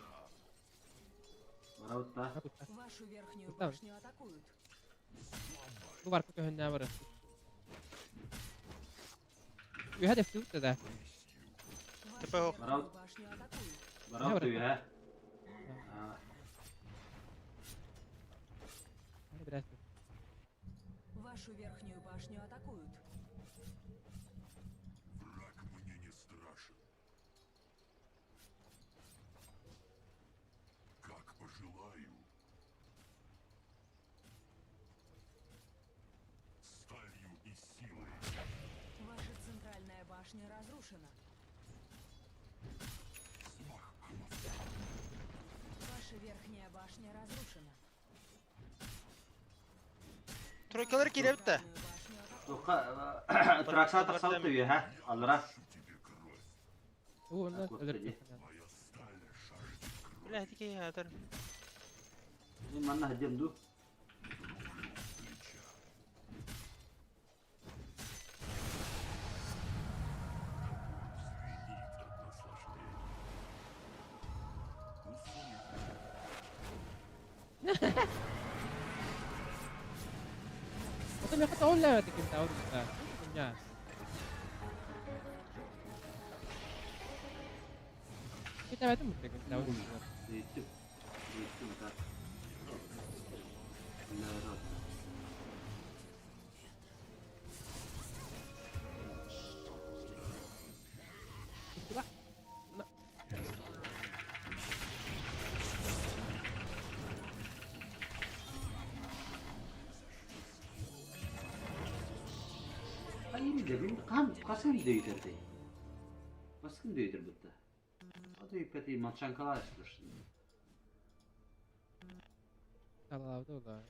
Varavut da. Tut da. Вашу верхнюю Давай. башню атакуют. Bu var kutu hönne var. Bir hedef tut da. Вашу ТПО. верхнюю башню атакуют. Varavut diyor ha. Ha. Hadi biraz. Вашу верхнюю башню атакуют. Враг мне не страшен. Как пожелаю. Сталью и силой. Ваша центральная башня разрушена. Смах. Ваша верхняя башня разрушена. Тройкалар келіп та. Центральную башню атакуют. Dokka traksat salt diyor ha. Aldıra. Шу тебе кровь. Bu ondan Bak, ölür. dedi. Моя сталь жаждет крови. لا هديك هي هذا Benim anne hacım du. Плеча. Звенит от наслаждения. Усули ternyata oled kentaur kita. Punya. Kita itu mesti kentaur. Itu. Itu bentar. Benar. Itulah. Hayır de benim kasım değdirdi. Baskın değdirdi bitti. Adı ipeti maçankalar açtırsın. Kalau itu lah.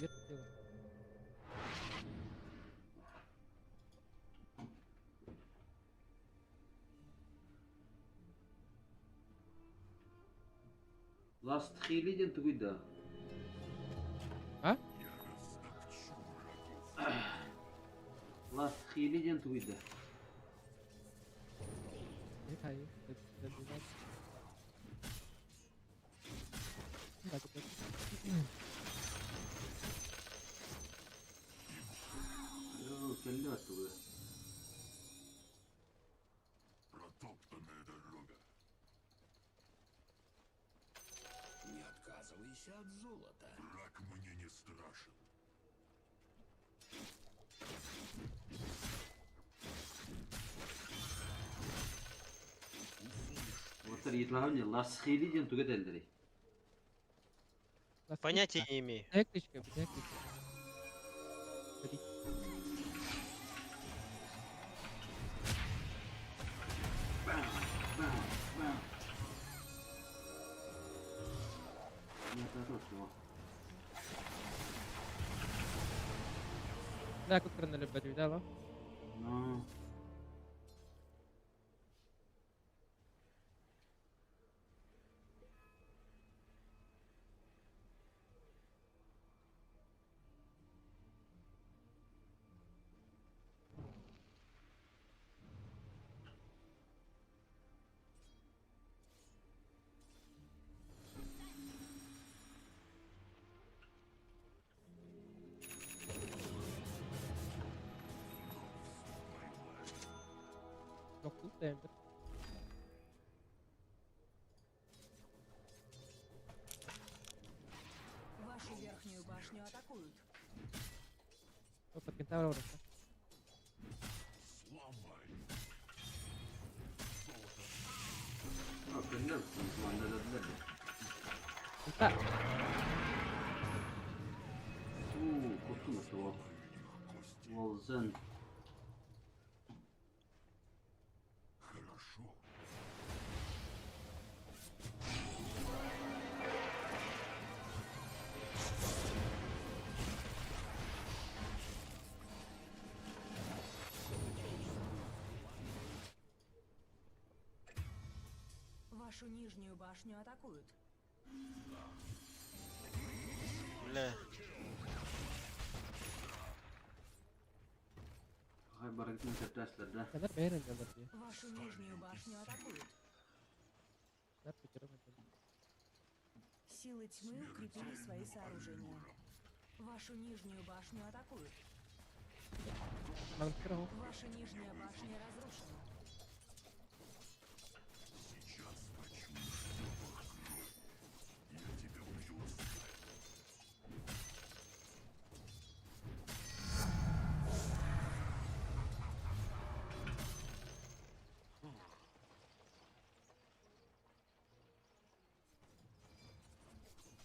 Lihat itu. Last хилиден тугуйда. А? Last хилиден тугуйда. Ini kayu. Dan lihat. Enggak cukup. Yo, kendi attı bu. Протоптанная дорога. Не отказывайся от золота. Враг мне не страшен. Otur yitlahavnya last хилиден тугуйда элдери. Понятия не имею. Электричка, электричка. Tadi. Bam, bam, bam. Нет, это что? Nah, aku pernah lebat juga loh. Ну. Waktu temper. Вашу верхнюю башню атакуют. Dapat kentaur orang. Сломай. Ha, kendi kumanda dediler de. Kita. Kutu mu o? Волзен. Хорошо. Вашу нижнюю башню атакуют. Бля. Hay barakatın tepesler de. Kadar beğenin kadar dia. Вашу нижнюю башню атакуют. Kadar pikiran macam. Силы тьмы укрепили свои сооружения. Вашу нижнюю башню атакуют. Mang kira ho. Ваша нижняя башня разрушена. Сейчас почуешь запах крови. Я тебя убью.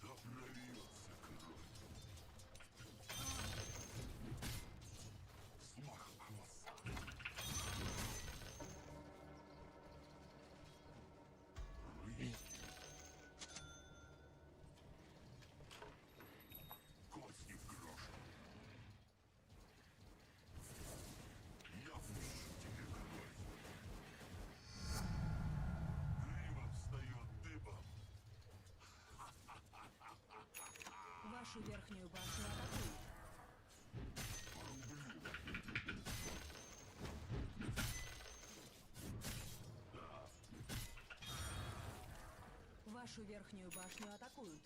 Да прольется кровь. Смах хвоста. Рысь. Кости в грош. Я пущу тебе кровь. Грива встает дыбом. Вашу верхнюю башню атакуют. Вашу верхнюю башню атакуют.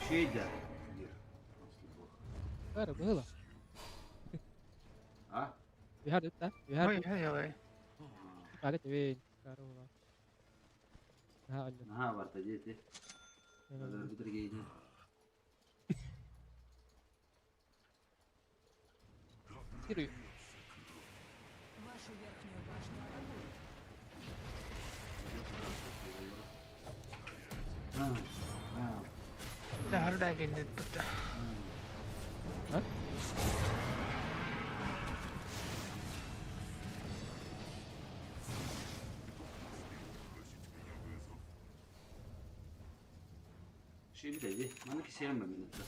Şeyde. Gir. Nasıl bu? Claro, было. Ha? Bihar está. Bihar. Ой, ой, ой. Kali tibin. Claro, va. Nah, aja. Ha var da jeti. Öyle bir giydi. Kiri. Вашу верхнюю башню атакуют. Ha. Ha. Det här är inte det. Ha? Şey dedi. Bana ki sevmem ben de.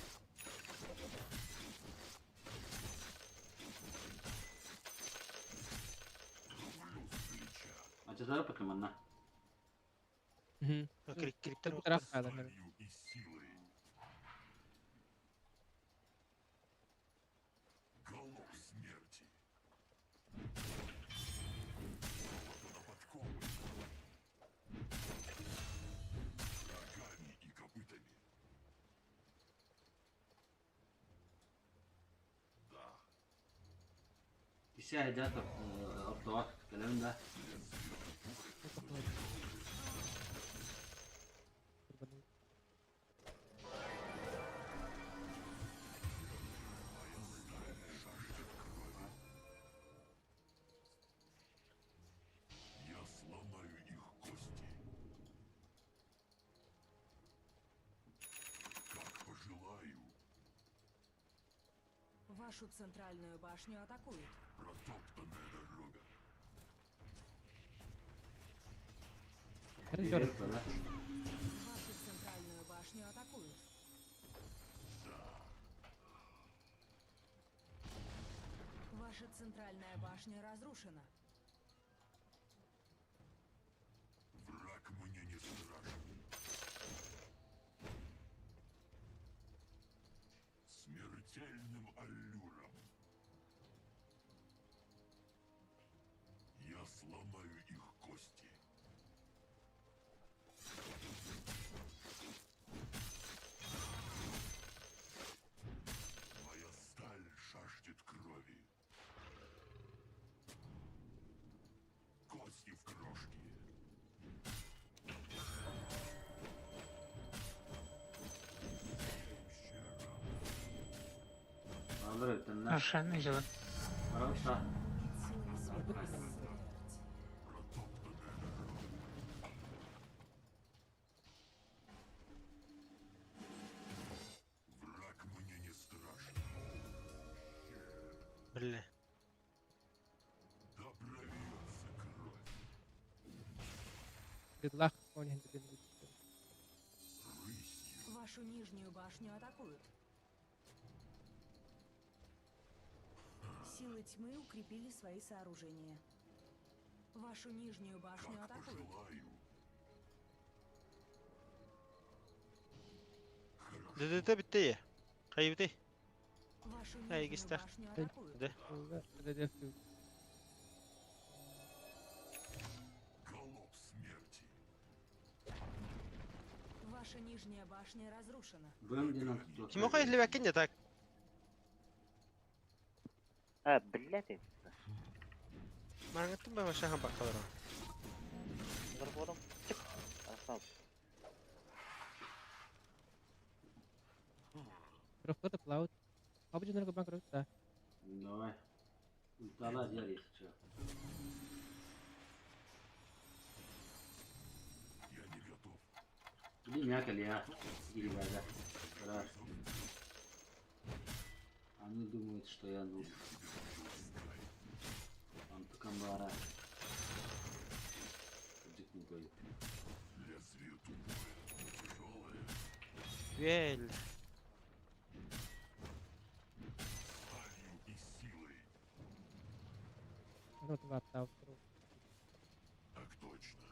Acı zarap bakayım anna. Mhm. Криптер Taraf kala kan. Болью и силой. Голов смерти. Золото на подковы. Рогами и копытами. Да, Kişi ecat ortağı kelam da. я сломаю их кости. Как пожелаю. Вашу центральную башню атакуют. Протоптанная дорога. Kari Bir jor. herif böyle. Вашу центральную башню атакуют. Ваша центральная башня разрушена. Враг мне не страшен. Смертельным аллюром. Я сломаю их кости. Моя сталь жаждет крови. Кости в крошки. Alır ötenden. Aşağı ne canım? Ara usta. Враг мне не страшен. بالله Да прольется кровь. Ditlach. Oh, ini hendak dia. Рысью. Вашу нижнюю башню атакуют. Силы тьмы укрепили свои сооружения. Вашу нижнюю башню Как атакуют. пожелаю. ده bitti. Kaybetti. Вашу Эй, нижнюю Гестах. башню атакуют. ده Ada dia tu. Голов смерти. Ваша нижняя башня разрушена. Bölüm dinan tutuyor. Kim o kayıtlı bakınca tak. Ha блядь. Ben gittim ben aşağı bakalım. Горбором. Остался. Terus ke laut. Apa juga ke bangkrut dah. Давай. Ультала зер если что. Я не готов. Иди мякали я. Или газа. Раз. Они думают, что я ну. Антакамбара. Дикну пою. Лезвие тупое, тяжелое. Güzel. Сталью и силой. Menurut tahu terus. Так точно.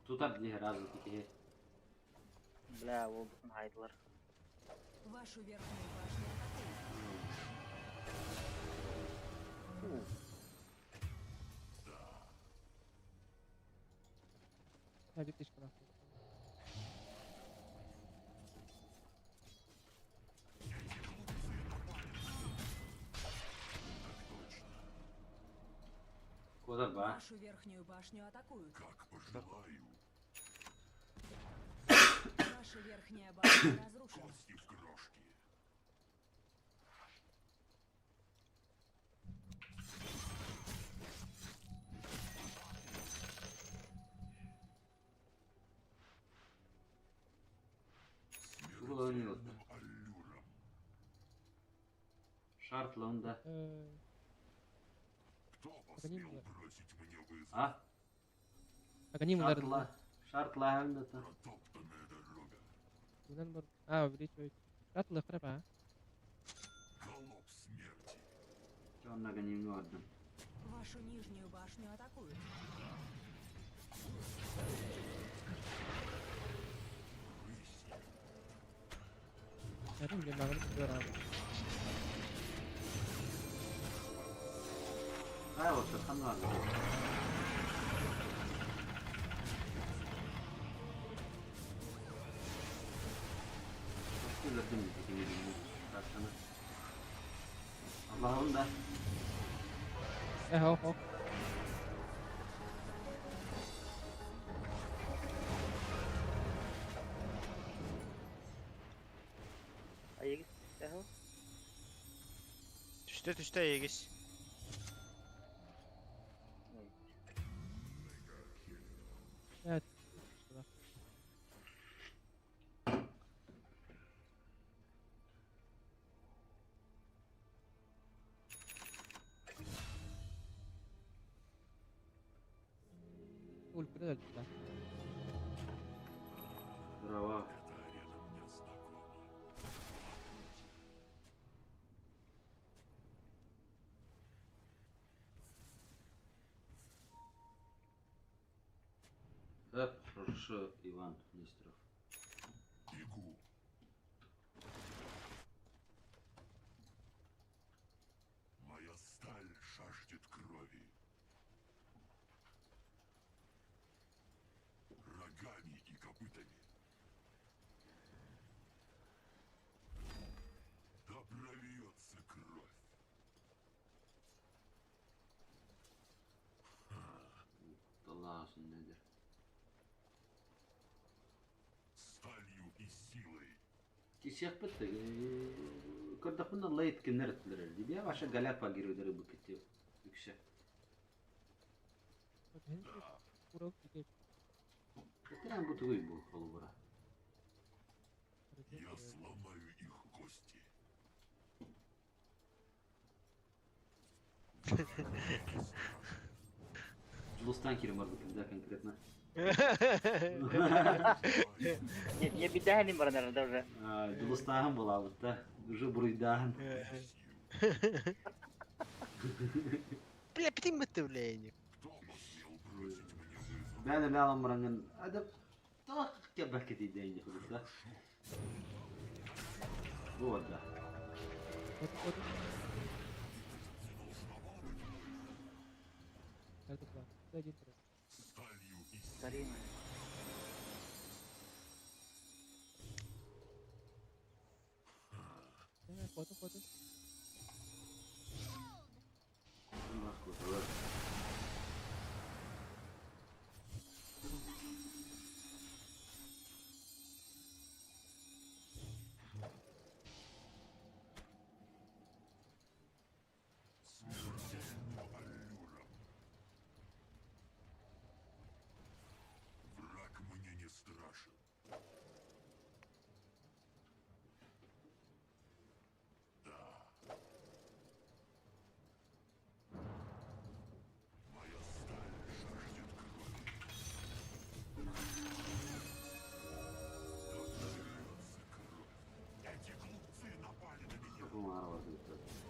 Tutar diye razı tiki. Бля, олдусын хайдылар. Вашу верхнюю башню атакуют. Ha bir teşkil attım. Куда ба? Вашу верхнюю башню атакуют. Как пожелаю. Ваша верхняя башня разрушена. Кости в крошки. Kullanıyor. Смертельным аллюром. Шартланда. Кто посмел было. бросить мне вызов? А? Agani bunların Шартла. Шартла hem de ta. Протоптанная дорога. bundan bor. Ah bir çöy. Ratlı kırıp ha. Голубь смерти. Canına ganim gördüm. Вашу нижнюю башню атакуют. Yarın bir mağlup ediyor abi. Ha o Serkan vardı. Başka gördüm bir tek yedim. Baksana. Allah'ım da. Ho ho. Ayıgız. Eho. Düşte Yegiz. Evet. Ulkuru öldürdüler. Bravo. Эта арена мне знакома. Хорошо, Иван Нестеров. Бегу. Моя сталь жаждет крови. Рогами и копытами. Да прольется кровь. Allah olsun nedir? Сталью и силой. Тисяк bitti. Kırdık bunu Allah yetkinler ettiler. Bir yavaşça galapa giriyorlar bu kitle. Yüksek. Bak henüz kurup gidiyor. Getiren bu tuğuy bu kolu bura. Я сломаю их кости. Julus'tan kirim var bu kimde конкретно. Не беда, бар наверное, уже. Julus'tan bulalım da. Уже buruydan. Bля, bitin bitti bleyni. Кто посмел бросить мне вызов? Ben öyle alamıyorum. Hadi. Tak kebek eti deyince kılıçta. Bu orada. Kodu kodu. Geldi kulağa. Güzel gitti. Сталью и силой. Старина. Kodu kodu. Allah kurtarır. Смертельным аллюром. Враг мне не страшен. Да. Моя сталь жаждет крови. Да прольется кровь. Эти глупцы напали на меня. Bu mağara vardı.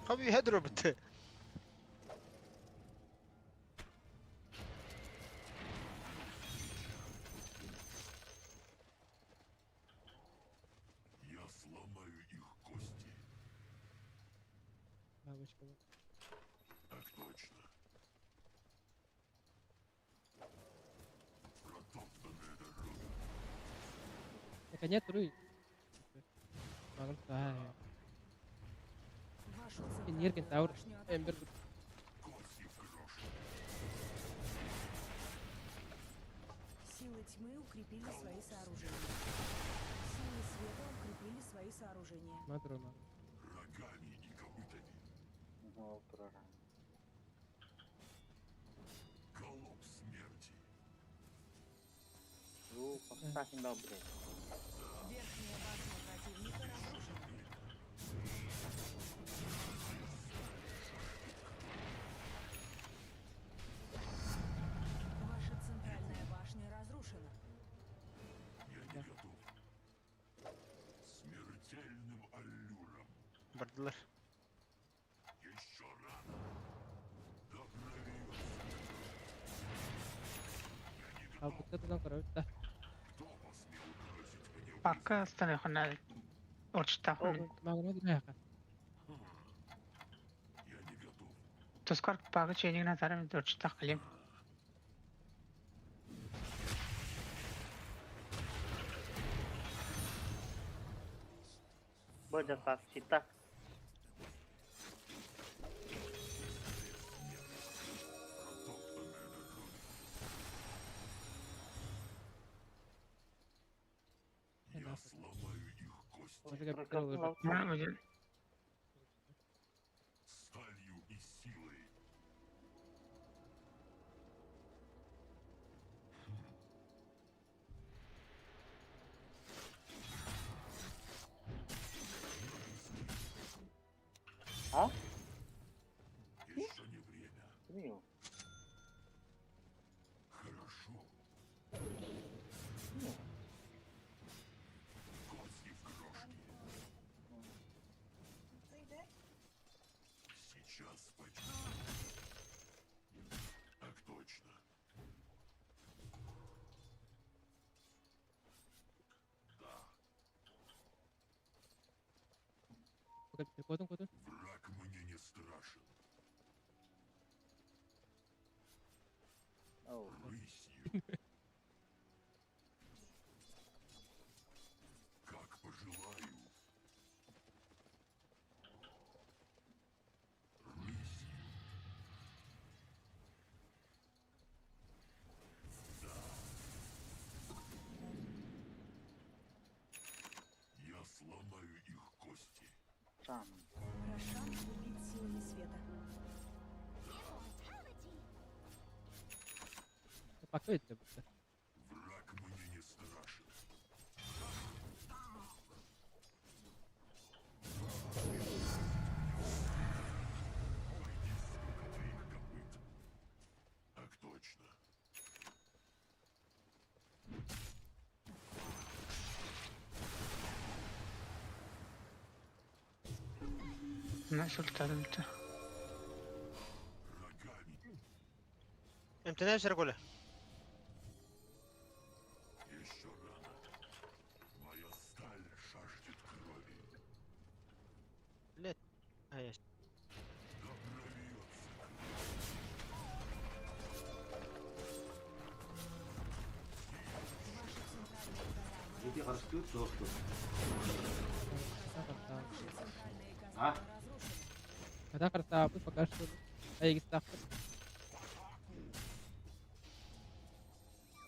Abi hedro bitti. ешкім. Так точно. Протоптанная дорога. Наконец, руй. Магнус, Вашу Пионер, центральную кентавр, башню Эмбер. атакуют. Кости в крошке. Силы тьмы укрепили свои сооружения. Силы света укрепили свои сооружения. Мадру, Магнус. Рогами и копытами. Ну, проран. Голуб смерти. Ну, поставим добре. Верхняя башня противника разрушена. Ваша центральная башня разрушена. Я не готов. Смертельным аллюром. Бардылар. Еще рано. Да прольется. Ал бутта корой. Да. Кто посмел бросить мне Пакка остальных урчтах. Магнус драйха. Я не готов. Тускар пага чейник назарым урчтах калим. Боже, как чита. Я сломаю их кости Може как пирол. сталью и силой. А? Еще не время. Принял. Хорошо. Кости в крошке. Сейчас почти. Так точно. Да, Котун, котун. враг мне не страшен. Оу. Рысью. Как пожелаю. Рысью. Да. Я сломаю их кости. Сам. Рошан убит силами света. Пакка это бутта. Враг мне не страшен. Твоих копыт. Так точно. Nasıl tutarım? Рогами. امتناع رجولة. Еще рано. Моя сталь жаждет крови. لا هيا Да прольется Ваша центральная казарма Эти растут, доступ. Ваши центральные А? казармы разрушены. Когда картапы пока что. Ай гистахты.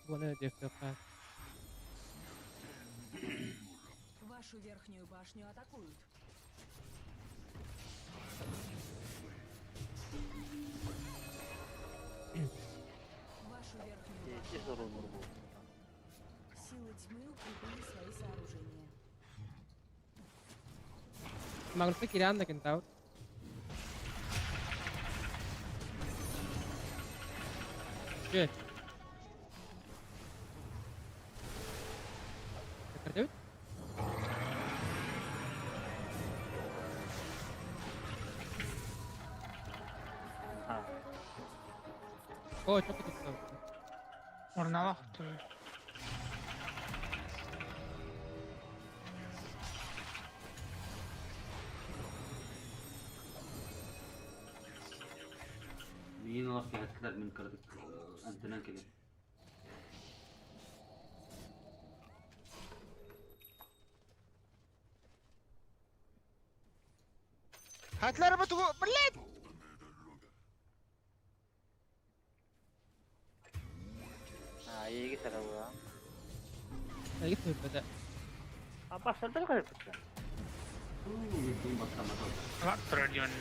Буна дефтаха. Вашу верхнюю башню атакуют. Вашу верхнюю башню Тяжело атакуют. нурбу. Силы тьмы укрепили свои сооружения. Магнус кириан кентавр. Че? Картевит? А, О, что тут стало? Орналах. Yine laf gehettiler min kırdık. Antenen kele. هاتلر بتو بلاد. iyi gitar bu. Lagi tuh pada. Apa sadar kaya putra. Yediğim baklamadı oldu. وقت راديون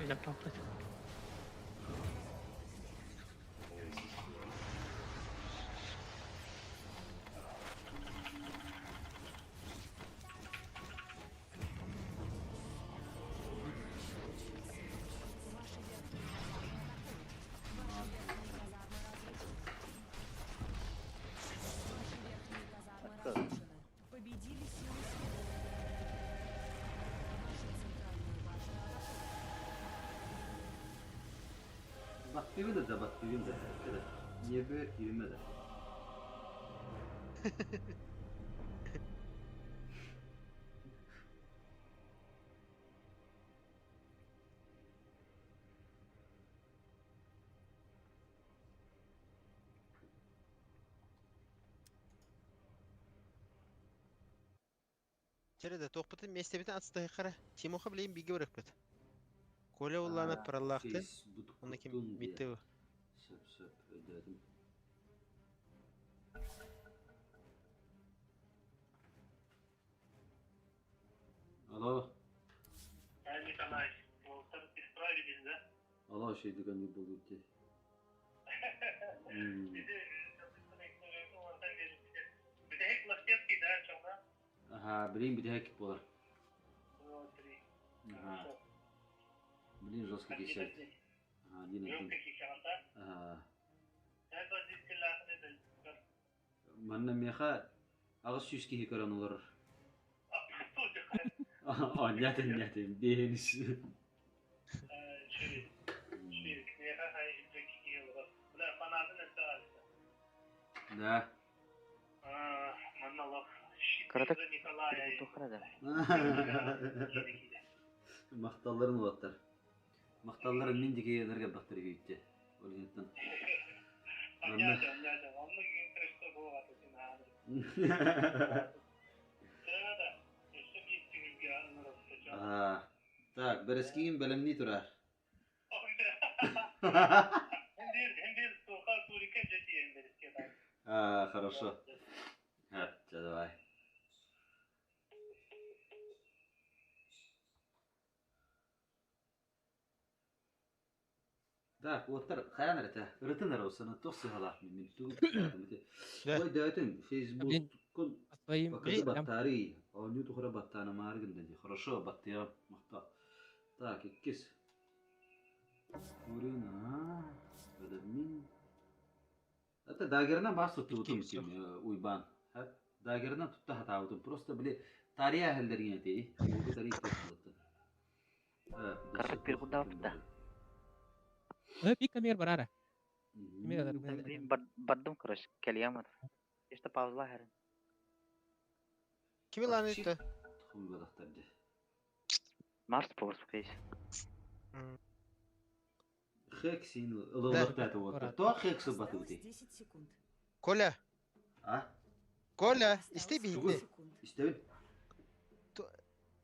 إذا بطلت. Победили силы света. Ваша центральная башня Bak düğümde de bak düğümde. Evet. Niye böyle düğüme de. Çerede tohpatın meslebeten atsı kara. Timoha bileyim bilgi bırakmadı. Kole ullanıp parallaktı. Ona kim bitti bu. Söp söp ödedim. Alo. Николай, исправились, да? Alo şey diken bir buldu ki. Bir de hep лафтетки, да, чоңга? Aha bileyim bir de hekip olur. 2, 3. Aha. Bileyim жестко geçer. Aha yine Yok dün. peki kağıtta. Aha. Sen vaziyet silahını da. Manna meha ağız yüz ki hikaran olur. Tutacak. Anladım değiliz. Şöyle. Ne kadar hayırlıcı ki olur. Buna fanadın ne sağlıkta. Da. Manna laf. Karatak. Nikolay. Tuhrada. Maqtalların olatlar. Maqtalların mendiki yerlerge baktır gitti. Olgundan. Anladım. Onu intereste bu atın abi. Sana da işte bir gün anlatacağım. Aha. Так, берескин белемни турар. Hem bir sokağa turika jeti hem bir iskeden. Хорошо. Всё, давай. Так, оттар хаянарта. Рытынар осаны тосы халах мен тугуп. Да. Ой, дайтым, Facebook Блин. кун Своим покажи батареи. А у нее тухра баттана маргин dedi. Хорошо, баття махта. Так, иккис. Урина. Это мин. Это дагерна бас tuttum İki, kim uyban. Hep dagерна tutta hata oldu. Просто были tarihe hallerine değil. Bu tarihi tuttu. Evet. Karık bir kuda yaptı. bir kamera berara. Kamera dari Ini badum keras kaliamat. İşte pauzla her. Kimi lan işte? Tum badaktardı. Mars power space. Хексин ылылыкта вот. То хекс Осталось батыгды. 10 секунд. Kola. А? Kola. Осталось İste 10 bildi. секунд. İşte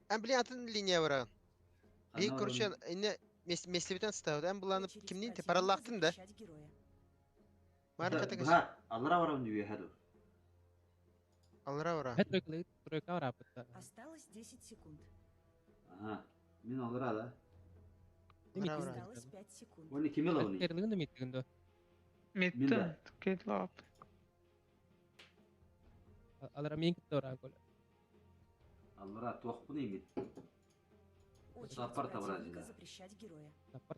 Ben bileyim atın linye var. Bir Ana kurşun yine meslebeten stavdı. Ben bulanıp Очередь kimliğin te противника parallaktın da. защищать героя. Marifete kaç. Ha, Allah'a varam diyor hadi. Allara vara. Troika ora apa? Осталось 10 секунд. Aha. Min Allah'a da. Ini Ora, ora. Осталось 5 секунд. Onu kimi lavni? Terliğin de mittiğinde. ميتن كيت لعب. Alara min kitta ora kol. Allah'a tuh bunu mi? Очередь Саппорта противника Бразилия. запрещать героя. Lapar.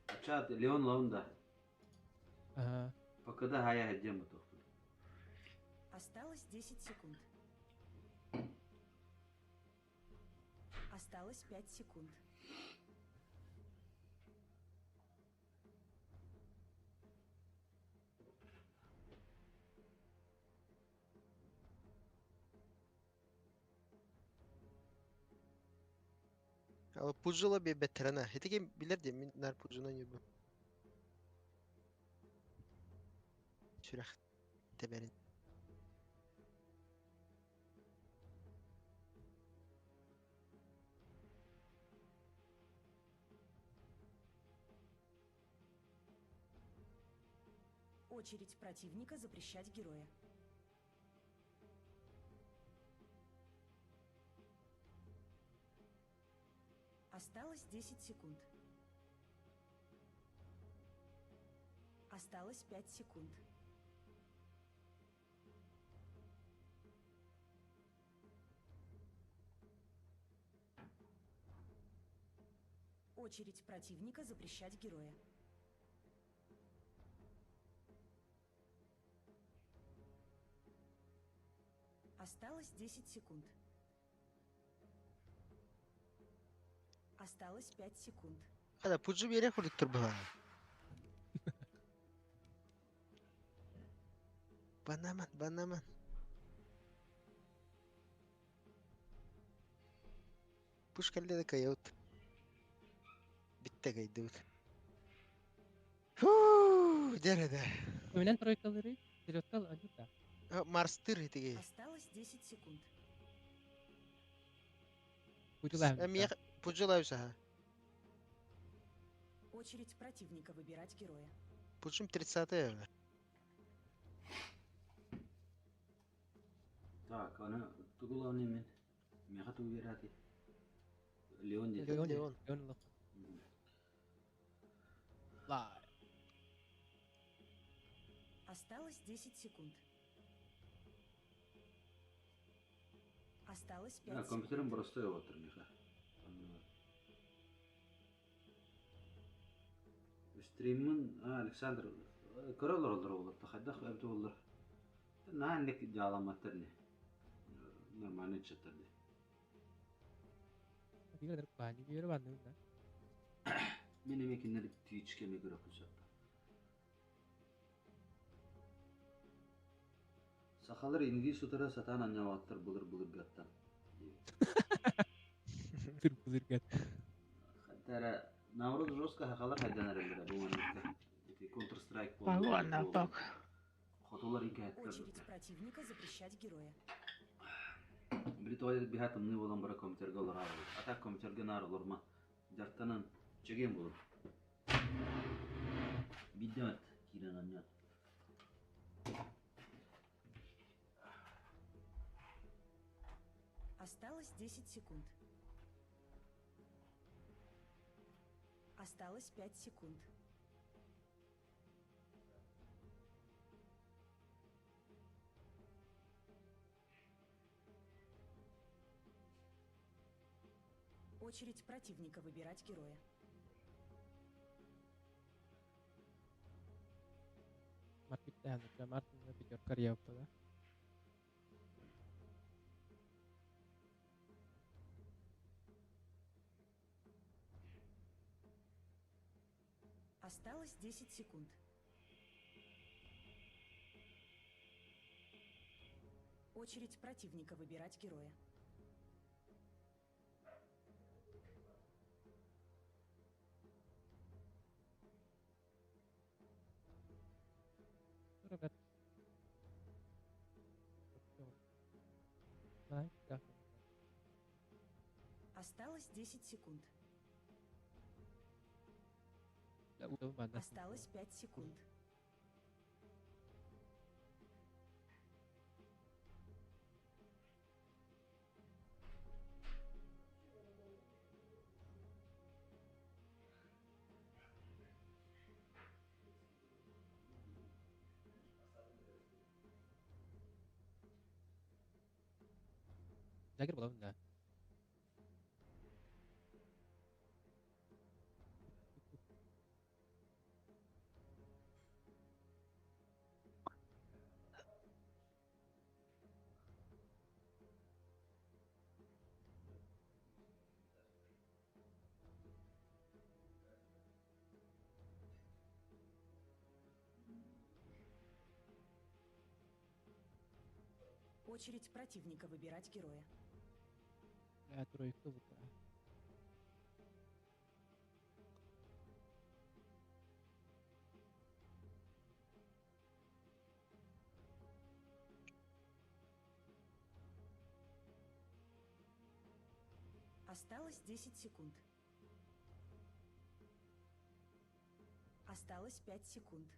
Açat Leon lavunda. Aha. Fakada haya hediyem bu tuh. Осталось 10 секунд. Осталось 5 секунд. Ama pucula bir veterana. Heti kim bilir diye minler pucuna gibi. сүрэх теберин. Очередь противника запрещать героя. Осталось 10 секунд. Осталось 5 секунд. Очередь противника запрещать героя. Осталось 10 секунд. Осталось 5 секунд. Hada pucu bir yere kurduktur bu. Banaman. Push kalde de kayıt. Bitti kaydı. Derede. Ömenen тройкалары вперёдкал анюта. Marstır итиге. Осталось 10 секунд. Пучулам. Эмия puculaysa. Очередь противника выбирать героя. Pucum 30-я. Так, она тугула немен. Меха тугерати. Леон дит. Leon. Leon лох. Ла. Осталось 10 секунд. Осталось 5 секунд. Компьютерім простой отыр меха. Стримін Александр көрөлөр олар олар тахадах эбди олар. Наанник жаламаттарны. Нормально чатырды. Diga der pani bir yere bandı da. Benim ekinleri tüyçkeme göre kuşatta. Sakalar indi sutara satan anjavattır bulur gattan. Tır pızırgat. Hatta Navruz Roska hakalar haydanar elbire bu manlıkta. Counter Strike bu. Погона, пог. Хоtolar hikayetler. Очередь противника запрещать героя. Бритоyda bir hatımlı olan bırak kompüterge olur abi. Atak kompüterge nar olur ma. Jartanan çegen bulur. Bidat kiran anya. Осталось 10 секунд. Осталось 5 секунд. Очередь противника выбирать героя. Market tahan da Martin da bir karya yaptı. Осталось 10 секунд. Очередь противника выбирать героя. Sonra ben так. Осталось 10 секунд. Да, удал банда. Осталось 5 секунд. Jagger bulalım da. Очередь противника выбирать героя. Ya тройка bu da. Осталось 10 секунд. Осталось 5 секунд.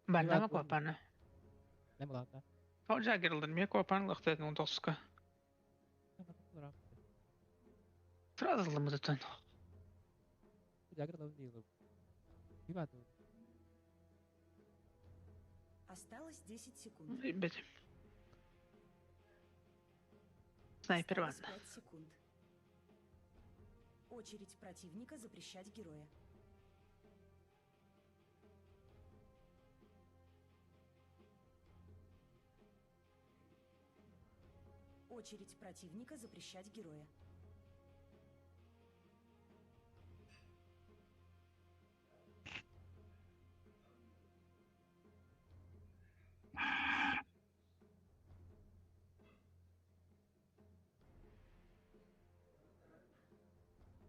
Bandana kopana. Ne mi lan da? O jagirildin mi kopan lıqtı 19'ka. Sırazıldı zaten. Jagger lavun değil. Bir bak. Осталось 10 секунд. Betim. Снайпер Осталось banda. 5 секунд. Очередь противника запрещать героя. Очередь противника запрещать героя.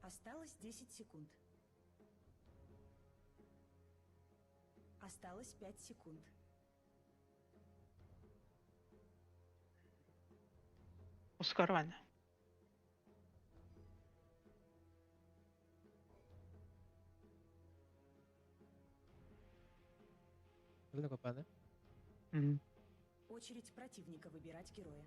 Осталось 10 секунд. Осталось 5 секунд. Ускорвання. Lavun kopana. Очередь противника выбирать героя.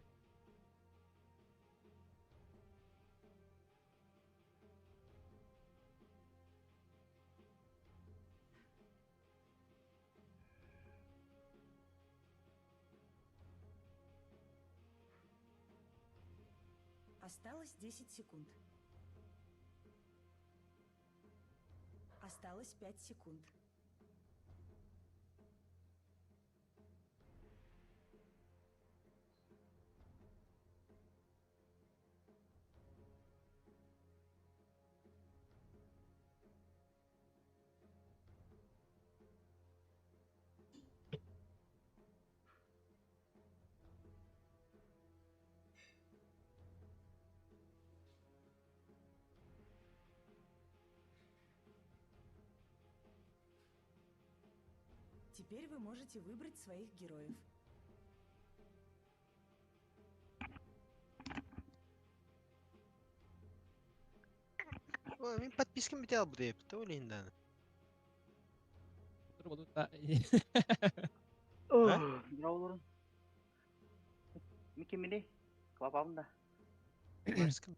Осталось 10 секунд. Осталось 5 секунд. Теперь вы можете выбрать своих героев. Min подпискам бител буде, то ли инда. Dur bunu da. Браулерын. Мекен мене? Квапамын да. Марскин.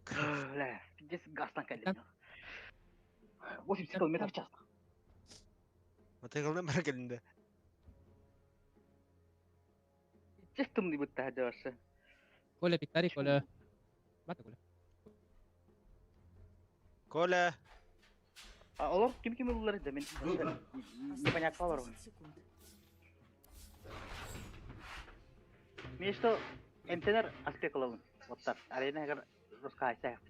Бля, пиздец, гастан кәлем. 80 км в час. Матайгалдан бара келинде. Честым не будто хаджавашы. Коля Пикари, Коля. Bak Коля. Коля. Олар ким олар да мен непонятно қалар. Осталось 10 секунд. Мен что МТНР аспект алабын. Вот так. Арена егер русқа айтсақ.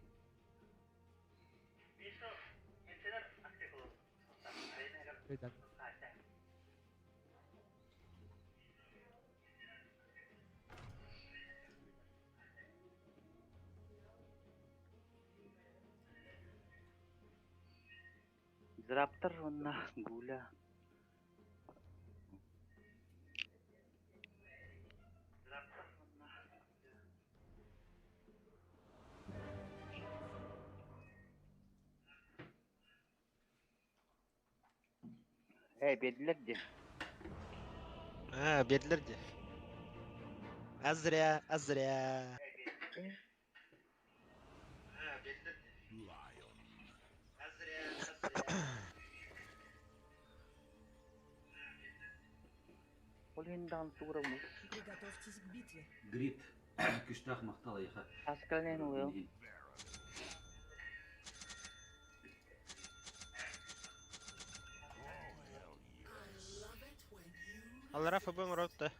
Мен что МТНР аспект алабын. Вот так. Арена егер Şöyle. русқа айтсақ. Зраптар онна гуля. Bedler de. Ha, bedler de. Azra, Azra. Lion. Олиндан турамыз. Приготовьтесь к битве. Грит. Күштақ мақтал аяқа. Аскален ул. Алара фабын ротта.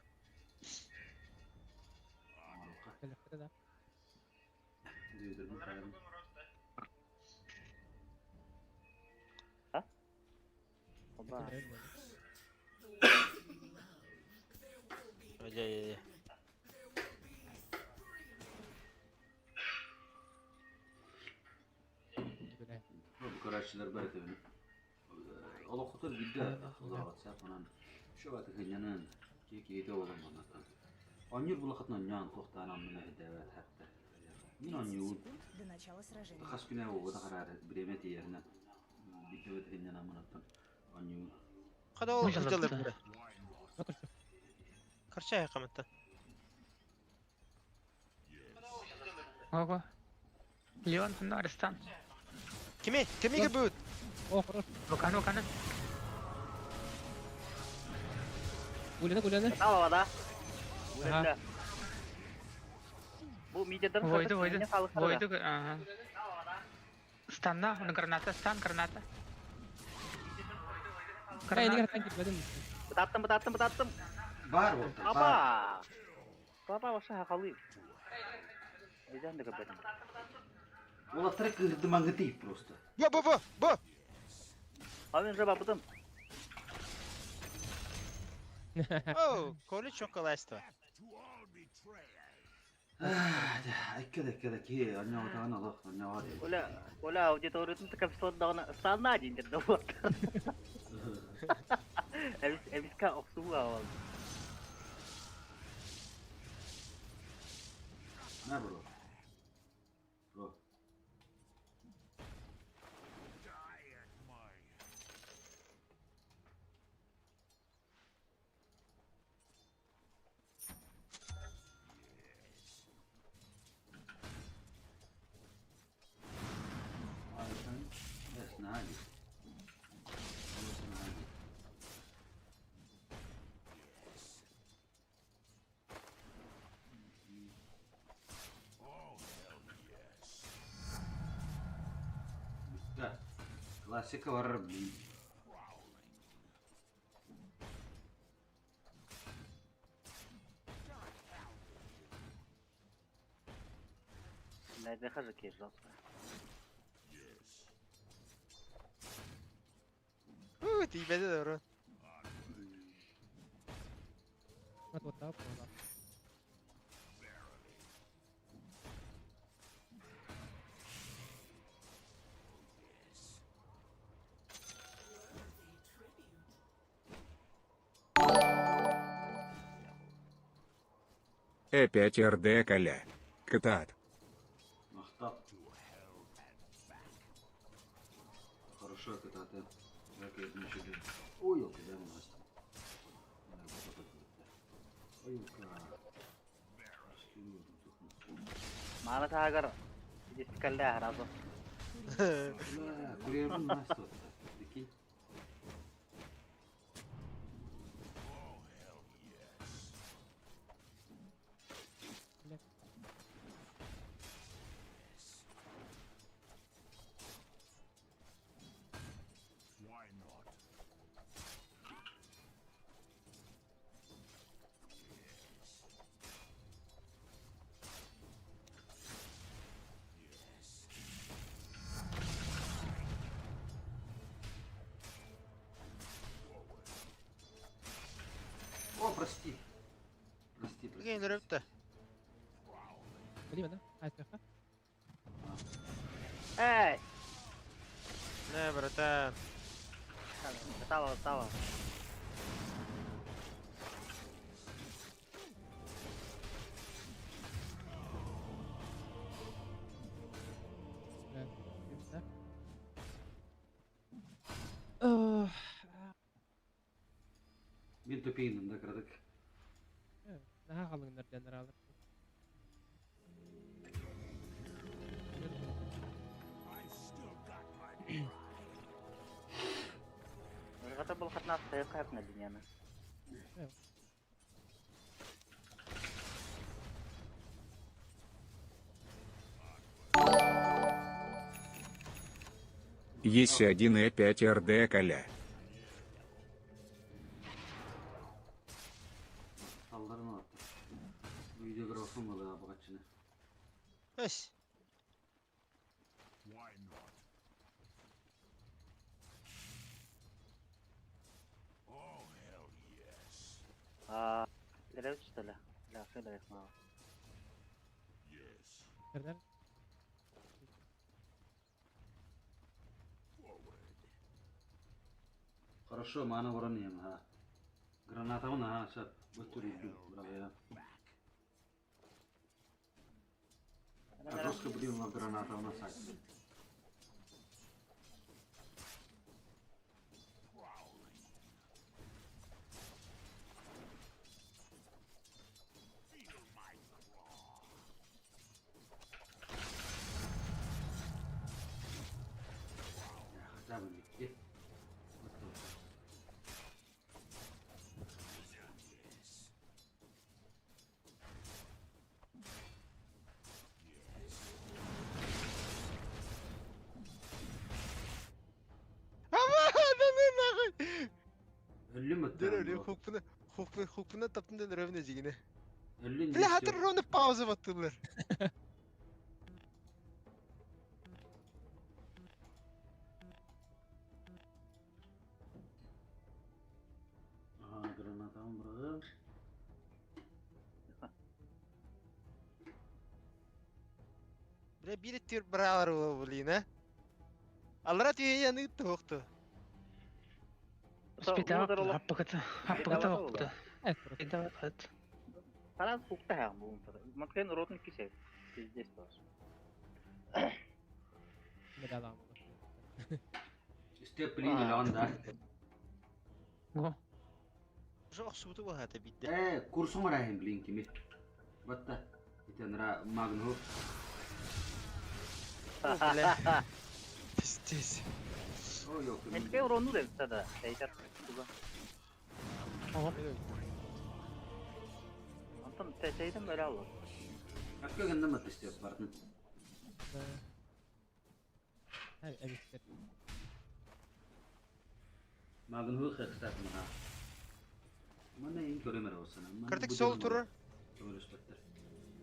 Коля. Да. Дүйдірдің қайын. Оба. Ой. Böyle. Bu karatçılar бар ете бені. Allah kutur giddi. Allah WhatsApp falan. Şu vakit hınyanın kekiyede olan bana. Anjur bulakatna nyan tohtan amına hedevet hatta. Min anjur. Секунд до начала сражения. Khas güne o da karar biremet yerine. Bitevet hınyan amına. Anjur. Kada o Maşallah hıcalı kısa. bire. Bakır. Karşı ayak kametten. Ого. Леон на Аристан. Kimi? Kimi gebut? Oh, хорош. Вулкан, вулкан. Гуляна. Tamam havada. Aha. Uğraşlar. Bu mideden Войду, войду. yine sağlık Войду. Станна, граната, стан, граната. Kaya ini Граната. kan gitmedim. Bıtattım. Bar orta. Ama. Baba başa hakalıyım. Neden de kapattım? Ola trek dımangıtı просто. Bu. Abi önce baktım. Oh, Kole çok kolaydı. Keda ki anne odan Allah anne var. Ola auditoryum tekap sondan sana aja jadi buat. Habis ka oksu awal. Ne bro? Bro. Yes, nice. Klasika var. Ne de hazır ki zaten. Tibede doğru. Вот так вот. Опять РД Коля. Катат. Махтап. Хорошо, когда ты ракет не чудо. Ой, когда мы нас. Ой, Mana ta agar jadi kalla harazo. Курьер был нас тут. Прикинь. О, прости. Прости. Bugün dörüptü. Где mana? AFK. Hey, Ne bratan. tawa. Мен төпейін да кірдік. Naha kalınlar denir alır. Kata bol khatna saya kayak ngadinya na. Есть 1,5 РД Коля. Sallarını attı. Bu videografım mı daha bu kaçını? Eş. Tidak usah lah. Lah, saya mau. Nereden? Хорошо, мана воронуем, ha. Гранатамын, ha, шап. Өттөр иду, бравая. А жестко будем на граната у нас. Хотя бы ведь. Ölüm mü? Dönüyor hukbuna taptın da rövne jigine. Ölüm Bile hatır ronu pauza battılar. Aha, granatamı bırakıp. Bile bir tür bravar bu ne? Allara tüye yanı tuhtu. Спитав, Удар олох. хаппаката опта. Просто Спитават. Тарас хукта хэ бун. Маткен ротн кисе. Здесь тоже. medal almalı. İşte pilin ilan da. Го. Жоқ суды bu hata bitti. Kursum var hem bilin kimi. Batta. İtenra magnu. Bile. Tez. O yok. Etke ronu da sada. Şeyler. Antam şeyden böyle alır. Hakka ganda mı istiyor pardon. Evet. Magnu xestat mı ha. Mana in köremere olsun. Kritik sol turu. Kömür üstetler.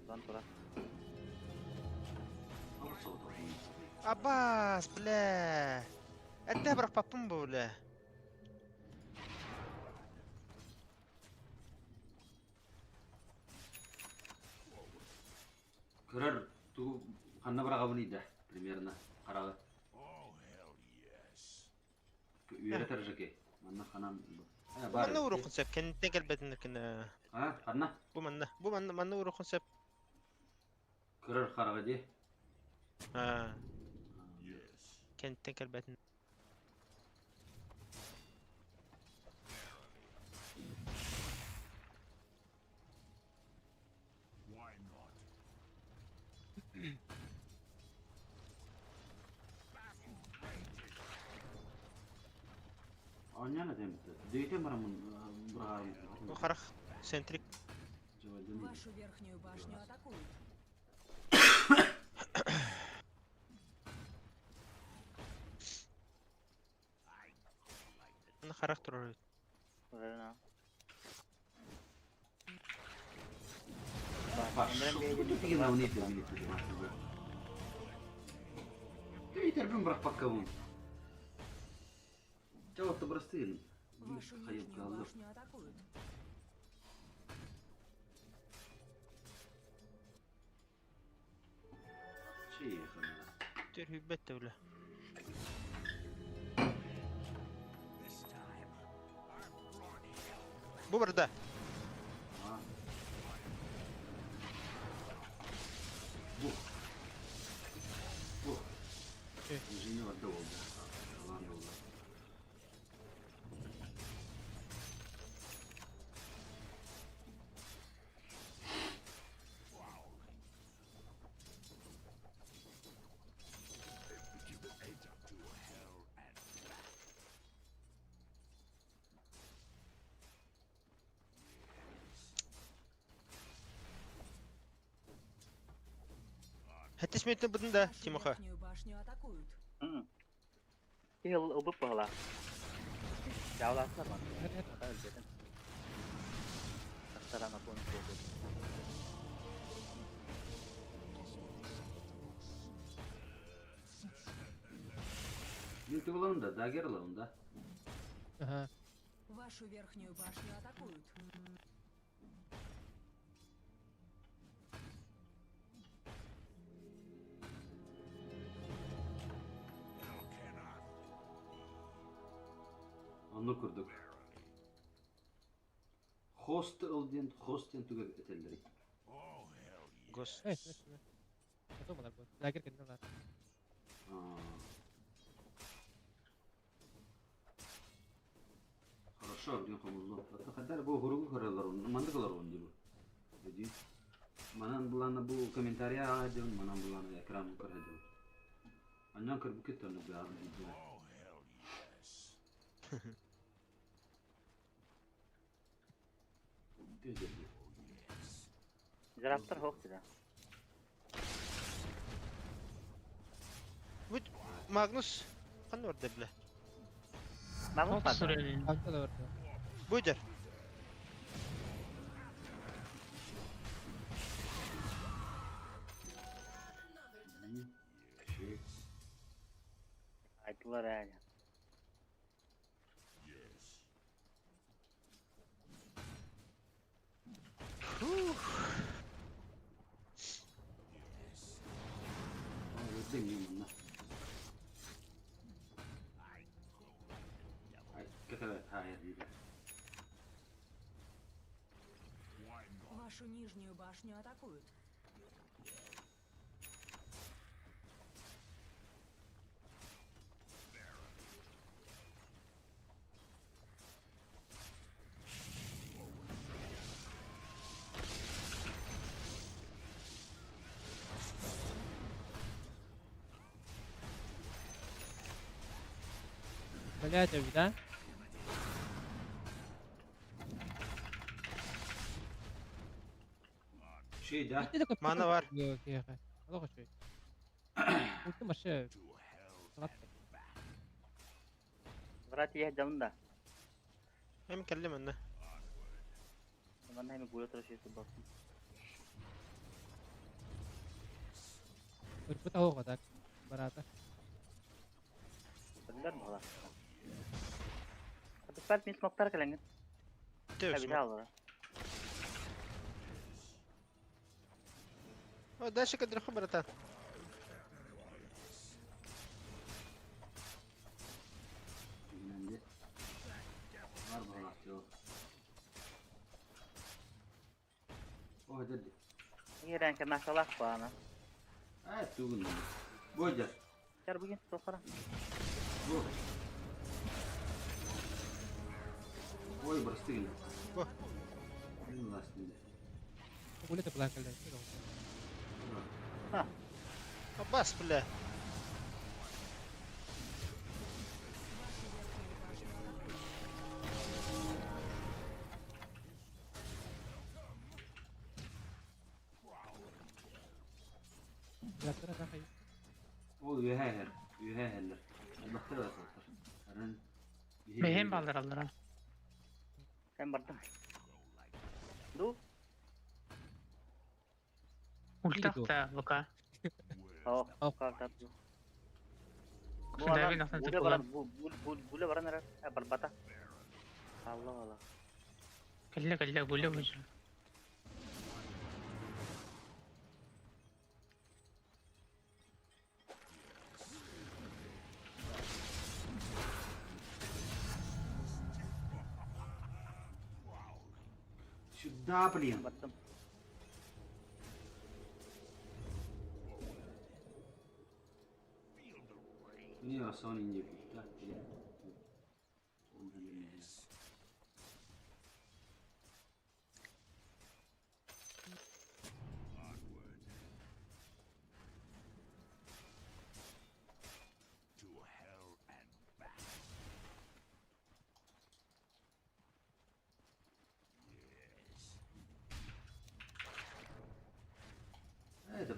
Lan tura. Al sol turu. Abbas bile. Ente bırak papım bu bile. Körer tu kanna bırakabını da. Примерно. Karağı. Oh, hell yes. Üyere tercih Manna kanam. Bu manna vuru konsep. Kendine gel bedinler kine. Ha, kanna. Bu manna vuru konsep. Körer karağı diye. Ha. Yes. Kendine gel bedinler. Why not? Oynayana demektir. Deytem baramın bırakayım. Bu karak. Sentrik. Вашу верхнюю башню атакуют. Manna karak durur. Öyle. Bak, şu yine onu yapıyor millet. Deyter ben bırak bakalım. Cevap da burası değil. Вашу Hayır нижнюю kaldı. башню атакуют. Şey yakın. Tür hübbet de öyle. This time, I'm brought hell. Bu burada. Ha. Bu. Bu. Evet. Yüzünü orada oldu. Yalan oldu. Give it up to hell and back. Hətəşməyətlə budun da, Вашу Тимоха. верхнюю башню атакуют. Yıl ıbıp bağla. Yavlaslar var. Evet. Öldürdüm. Aktarana konuşuyor. Milti bulalım da, dagger alalım da. Aha. Вашу верхнюю башню атакуют. How can I? Onu kurduk. Hostel tüge etelleri. Oh, hell yeah. Ghost. Evet, evet, evet. Atamalar bu. Lager kendine var. Хорошо, блин, хамузло. Это хотя бы хуругу харалар, мандыкалар он дибу. Dedi. Manan bulana bu komentariya adım, manan bulana ekran kır hadi. Anyan kır bu kitabını bir arada bir. Oh, hell yes. Dedi. Zaraptar hook dedi. Magnus. Kan orada bile. Magnus Çok vardı. süreli. Altta da orada. Buydur. Şey, Aytılar yani. Yes. öyle miyim bunlar? Ay, evet, hayır, iyi. Вашу нижнюю башню атакуют. Блядь, а да? Şey de, Gitti de kapı. Mana var. Yok, yok. Allah koşuyor. Ultim aşağı. Salat. Murat iyi canında. Hem kellim anne. Bana hem gol tıraşı bakın. Berput tahu kotak. Barata. Bener mi hala? Tapi part mis moktar kalian. Diyorsun. Tabii daha O da şık kadar khabaratan. bilmem var bu halat yok. O hadi. Ini rank masalah bana. Evet, duygun. Boyca. Cara begini sokara. Bu. Oy, bastı yine. Bu. Bunun lastiğinde. Boleh terbelakang dah. Hah. Abbas bile. Berat dah kayu. O üyeher. Üyeherler. Allah'ta da satır. Karın. Behem baldırallar ha. Saya bertemu. Du. Ultak da buka. Oh. Oh. Kau tahu. Bu Sudah adam bir nasıl bule tutulan. baran bule baran nere? Berbata. Allah Allah. Kalla kalla gule bucu. Şu dabliyan. Bertemu. Niye o son ince bir. To hell and back. Yes. Evet,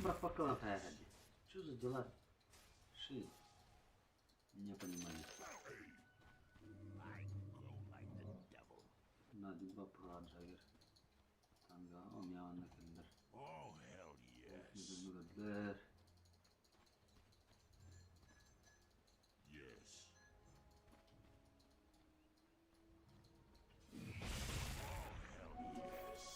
бrak bakalım hayal. Что за дела? Ши. Не понимаю. I go like the devil. Надо два проджагер. Танга, o miyavana kalır. Oh, hell yes. Müdürler. Yes. Oh, hell yes.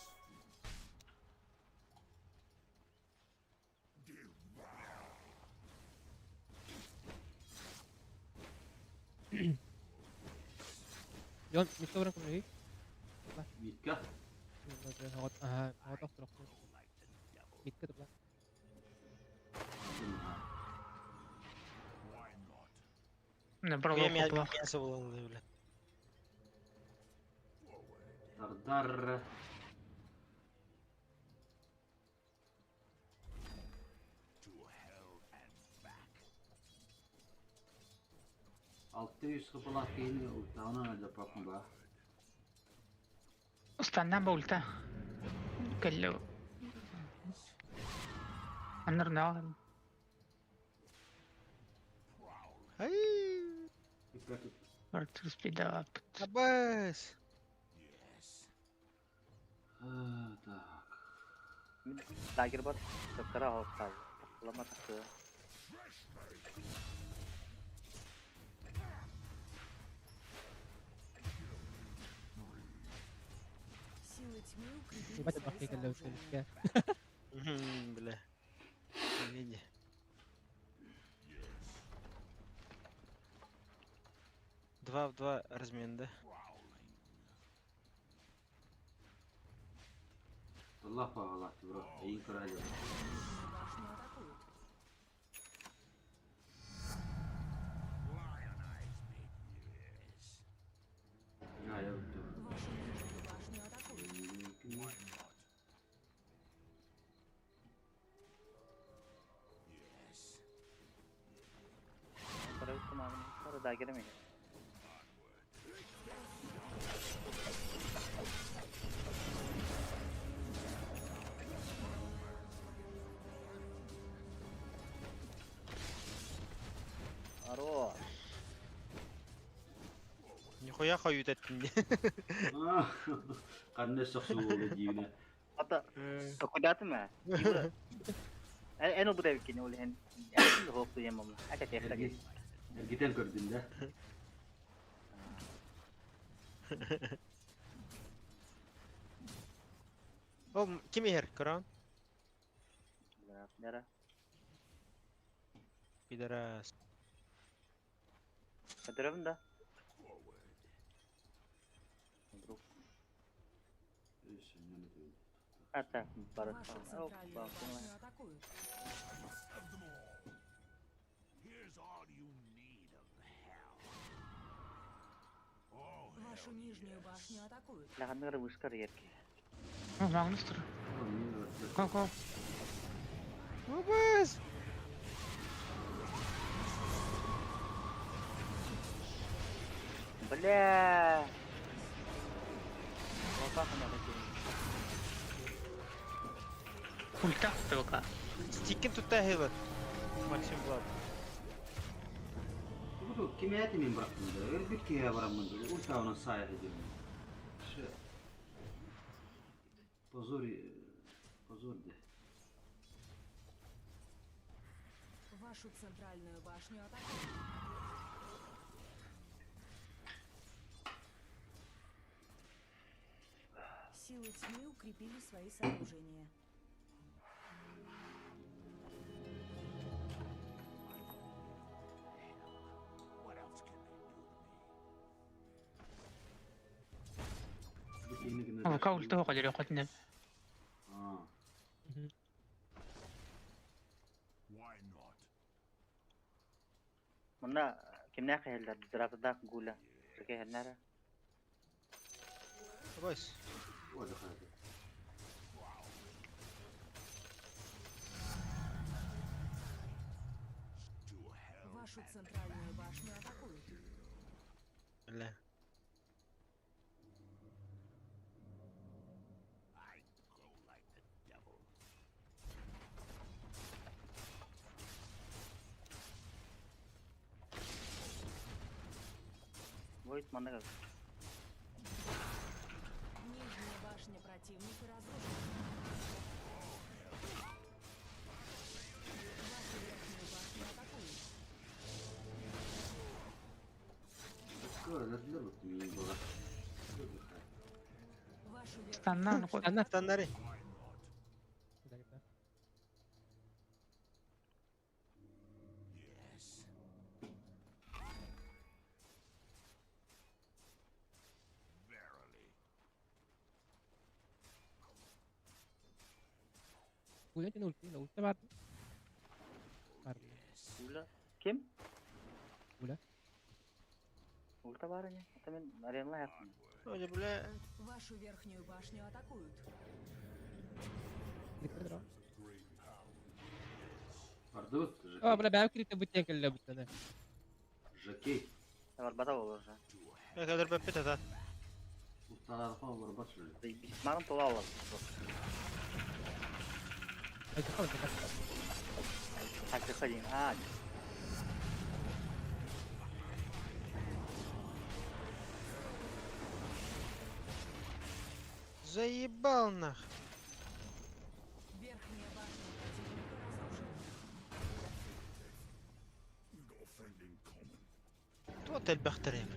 Yon, mito orang kemana? Mitka. Ngot terus. Mito tuh lah. Why not? نبرة Uya وقوة мясо буланды биле. Darдар. To hell and back. 600 kepala kini utana aja pakai bah. استنى بقولتها كله النار Ay. Ikat to speed up. Abbas. Yes. tak. Tiger bot terkera hostal. Lama tak ke. Силы тьмы укрепили Baca свои pakai kalau сооружения. Биле. Види. Два в два размен, да? Allah Allah bro. Iyi keraja. Нижнюю башню атакуют. Ya ya betul. Вашу нижнюю башню атакуют. Why not? Yes. Para itu mana? Para Tiger mi? Aro. Нихуя хают ettin. Karena sok sulit jiwnya. Ata. Kudat mah. Eno budaya bikin oleh hen. Ya, hope tu yang mamla. Ada cek lagi. Kita yang kerdin dah. Oh, kim her Kran? Darah. Pidaras. Kaдрав да. Ata barat. Вашу Oh, центральную bagus. башню атакуют. Of them all. Here's all you need of hell. Oh, Вашу нижнюю башню атакуют. Lahan negara buskar ya ki. Oh, Magnus. Go, go. Abbas. Bela. Apa kena lagi? قلتها توقع. Stikin tutahila. Максим Влад. Itu kimia itu membrak benda. Itu kia barang benda. Udah orang saya aja. Позор deh. Вашу центральную башню атакуют. Силы тьмы укрепили свои сооружения. what else can they do to me? Itu ini kena. هو كاول توقع اللي قلنا. Ah. Why not? Mana kimna ka hela draft da gula. Ke henara. Abbas. Waduh ada. To hell. Вашу центральную башню атакуют. لا. I go like the devil. Void mana ka? Нижняя башня противника разрушена. Вашу верхнюю башню атакуют. Kau ada dulu tuh bola. Вашу верхнюю استنى نقول. Standari. Why not? Udah kita. Yes. Kuya din ulti. Ulti var mı? Var mı? Ula. Kim? Ula. Ulta var ya. Hatta ben arenala yaptım. Öyle böyle Вашу верхнюю башню атакуют. Klikler draw. Vardı mı? Aa bula ben kilite bu tekelle bu tane. Jackie. Ne var bata olur ya. ne kadar bepet atan. Ustalar falan var bak şöyle. Bismarck'ın tola olur. Hadi bakalım. Taktik edeyim. Ha. Заебал нах. Верхняя башня противника разрушена. We've got a friend in common. توت البخترين.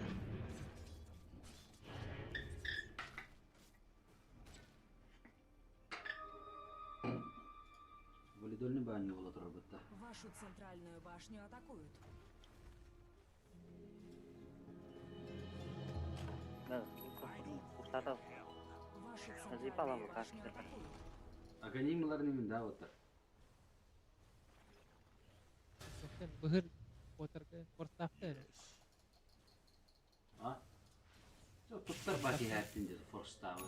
Валидольный баню вот работа. Вашу центральную башню атакуют. Ne? Kurtardı. Вашу Заебала центральную вы, башню кажется. атакуют. Аганимлар не да вот так. Yoksa bıhır otarga kortaktı. А? Çok tuttar baki hersin dedi. Forsta o.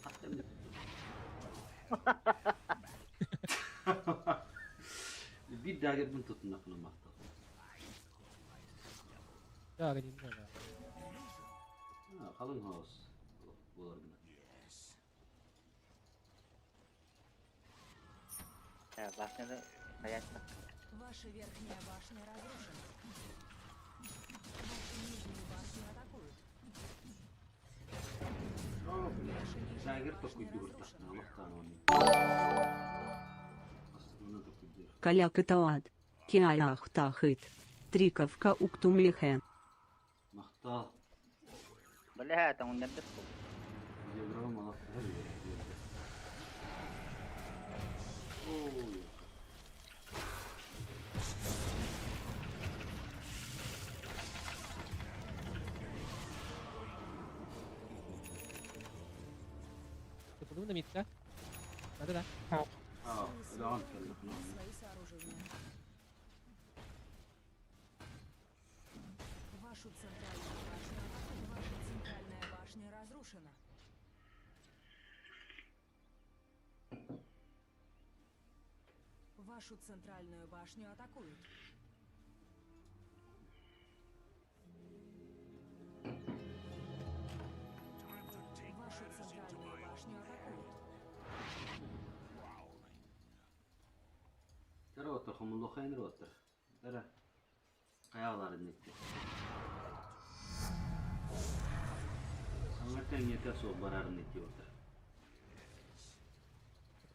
Hatta ne? Bir daha gel bunu tutun lafını mahta. Ya gideyim de ya. Ha, kalın havuz. Bular buna. Ya başladı. Hayatta. Ваша верхняя башня разрушена. Вашу нижнюю башню атакуют. Oh, Şagir tokuydu burada. Allah kanunu. Aslında tokuydu. Калякатауад. Киаяхтахыт. Триковка уктумлихе. Mahta. Böyle hayatım ondan da bu. Yıldırım Allah her yere. Oy. Sebelum da mitka. Ada dah. Aa, Силы devam союза edelim. укрепили свои сооружения. Ваша центральная башня разрушена. Вашу центральную башню атакуют. Вашу центральную башню атакуют. Tara otur, kumullu kayınır otur. Tara. Kayaların netti. Sangatkan yeter soğuk bararın netti otur.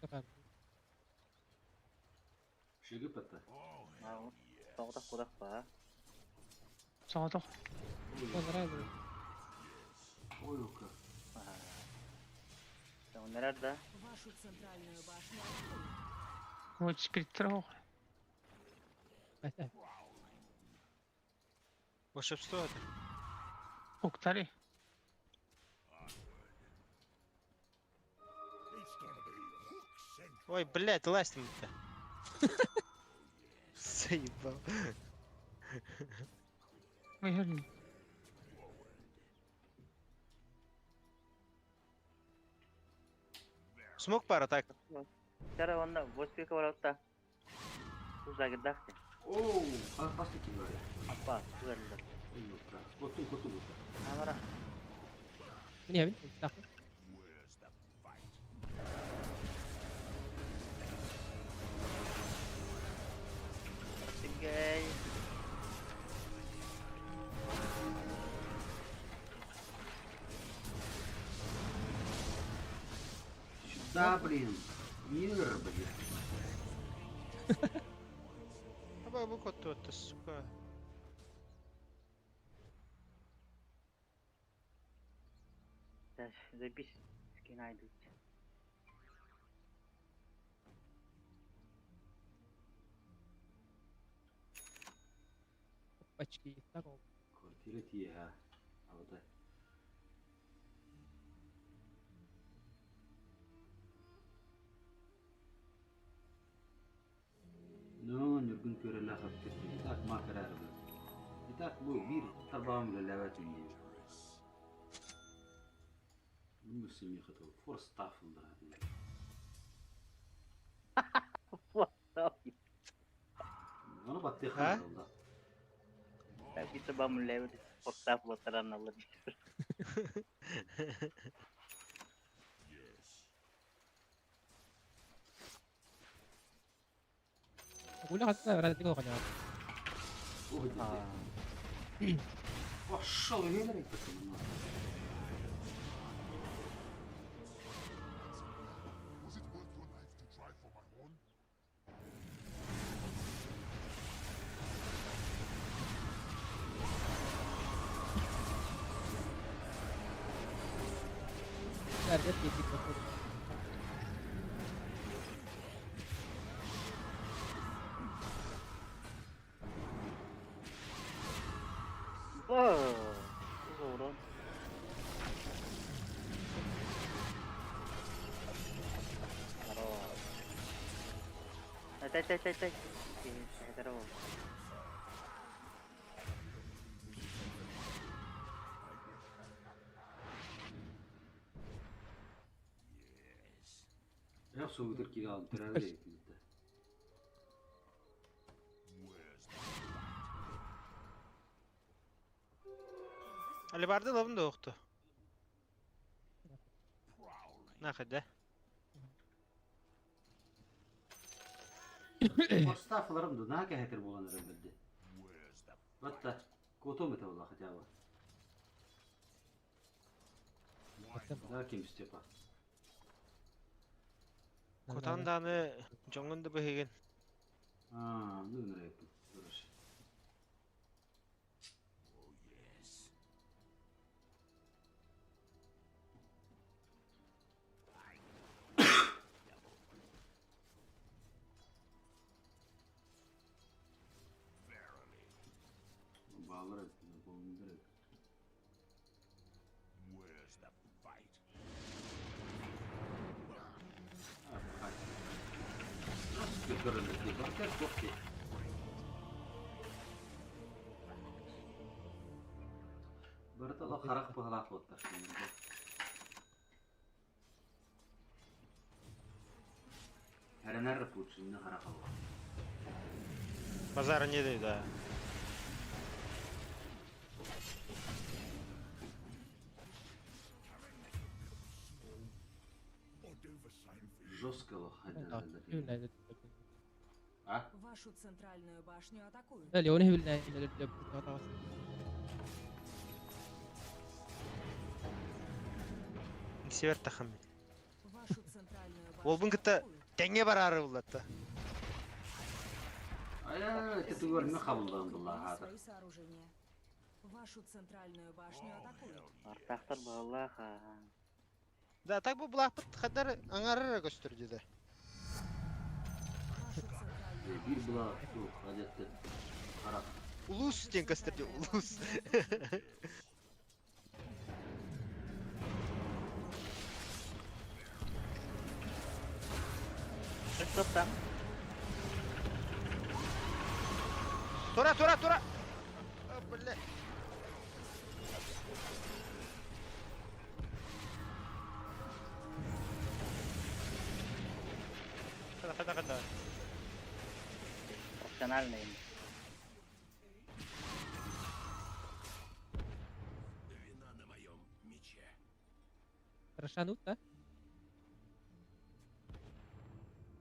Kapan. Şegi pata. Mau. Soğudak kudak ba. Soğuduk. Sonra bu. Oy yok. Sen nerede? Вашу центральную башню атакуют. Вот спектров. Mesela. Волшебство это. Уктари. It's gonna be hook central. Ой, блядь, лазь ты меня. Заебал. Выгорни. Смог пара так. Cara onda vospika var hatta. Uzağa gideceksin. Oo, bastı ki böyle. Apa? Güzel. Oy yok. Kotun kotun kotun. Kamera. Ini ya bin. Takut. Where's the fight? Tinggal. Сюда, блин. Мир, блин. Абы bu kötü öttü suka. Запись. Скинайдуть. Почти. Так он. Kvartira tiha. Avda. طعم للعبات الجديدة. المسلم يخطو فرصة تعرف الضرب. أنا بطيخ ها؟ والله. Kita bangun lewat portaf botalan Allah. Wala ka sa rati ko kanya. وش هي اللي بتسمى Was it worth your life to try for my horn? Target titik ko. Oh, turun. Taruh. Cek. Oke, taruh. يا سو تركي قال ترى ليه اللي بعد ده من اخته ناخد ده فرصة في الرمض ناك هتر بولن رمض بطة كوتو متى والله ختاوة لكن مستقى كوتان دانı جونغن ده بهيген نون ريبو درش bağlar bomber Where's the fight? تقدر اللي بركة وقتي برت الله خرق بهلاك وقت هذا نعرفوش إنه خرق الله Pazar не да. жестко الله Да, هذا United. Вашу центральную башню атакуют. Да, Leone will United. Север тахам. Вашу центральную башню Ол бункытта атакуют. теңе барары булатты. كتقول ما خبلان بالله Укрепили هذا свои сооружения. Вашу центральную башню атакуют. Артақтар бағалақ. Да, так бу булакпыт хаддар аңарыр көстүрдү да. Вашу центральную bir bula yok adette خرق Улус тен көстүрдү, улус. Cek tam. Тора. Бля. Хада. Opsionalnya ini. Вина на моем мече. Расшанут, да?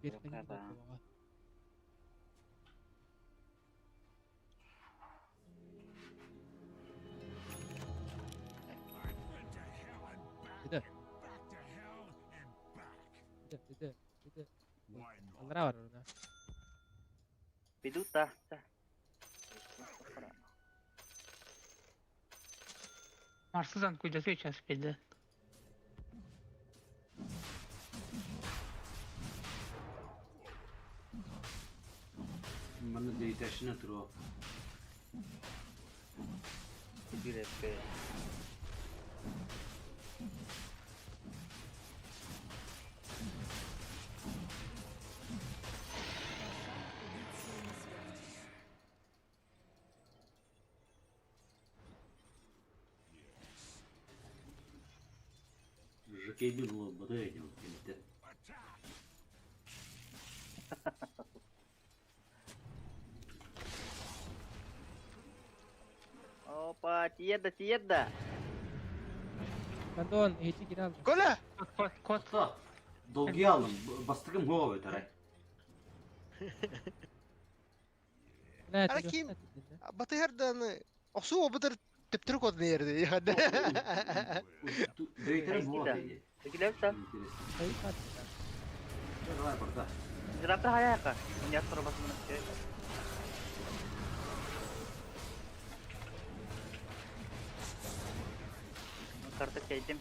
Apa? Went to hell and back. Tidak. Back to hell and back. Tidak. Why not? Андра варна. Piduta. Марсызан куйдасы сейчас пиздец. من دي تشنت رو Bir SP. Türkiye bir bulu bıdı ediyor. Kimde? Опа, тиеда. Kanton, hiç gir aldım. Kola! Kod. Hatta dolguyu aldım. Bastırım hava ötere. لا Hakim, batı herden osu o bıdır tüptürük odun yerdi yani. Beyterim hava Haydi. dedi. Tekilev Var burada. Zirapta hayal ka. Niat probasını şey. Kartı kaydım.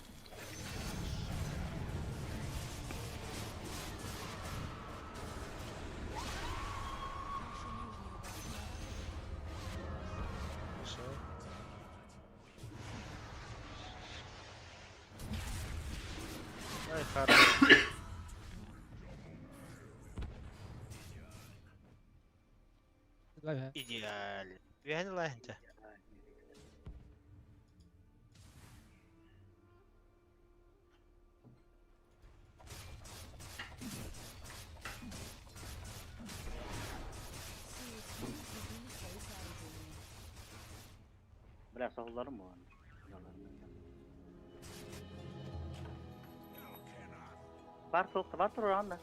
Ay kardeşim. لا İdeal. Yani la hente. Biraz sahullarım mı var? Var oranda.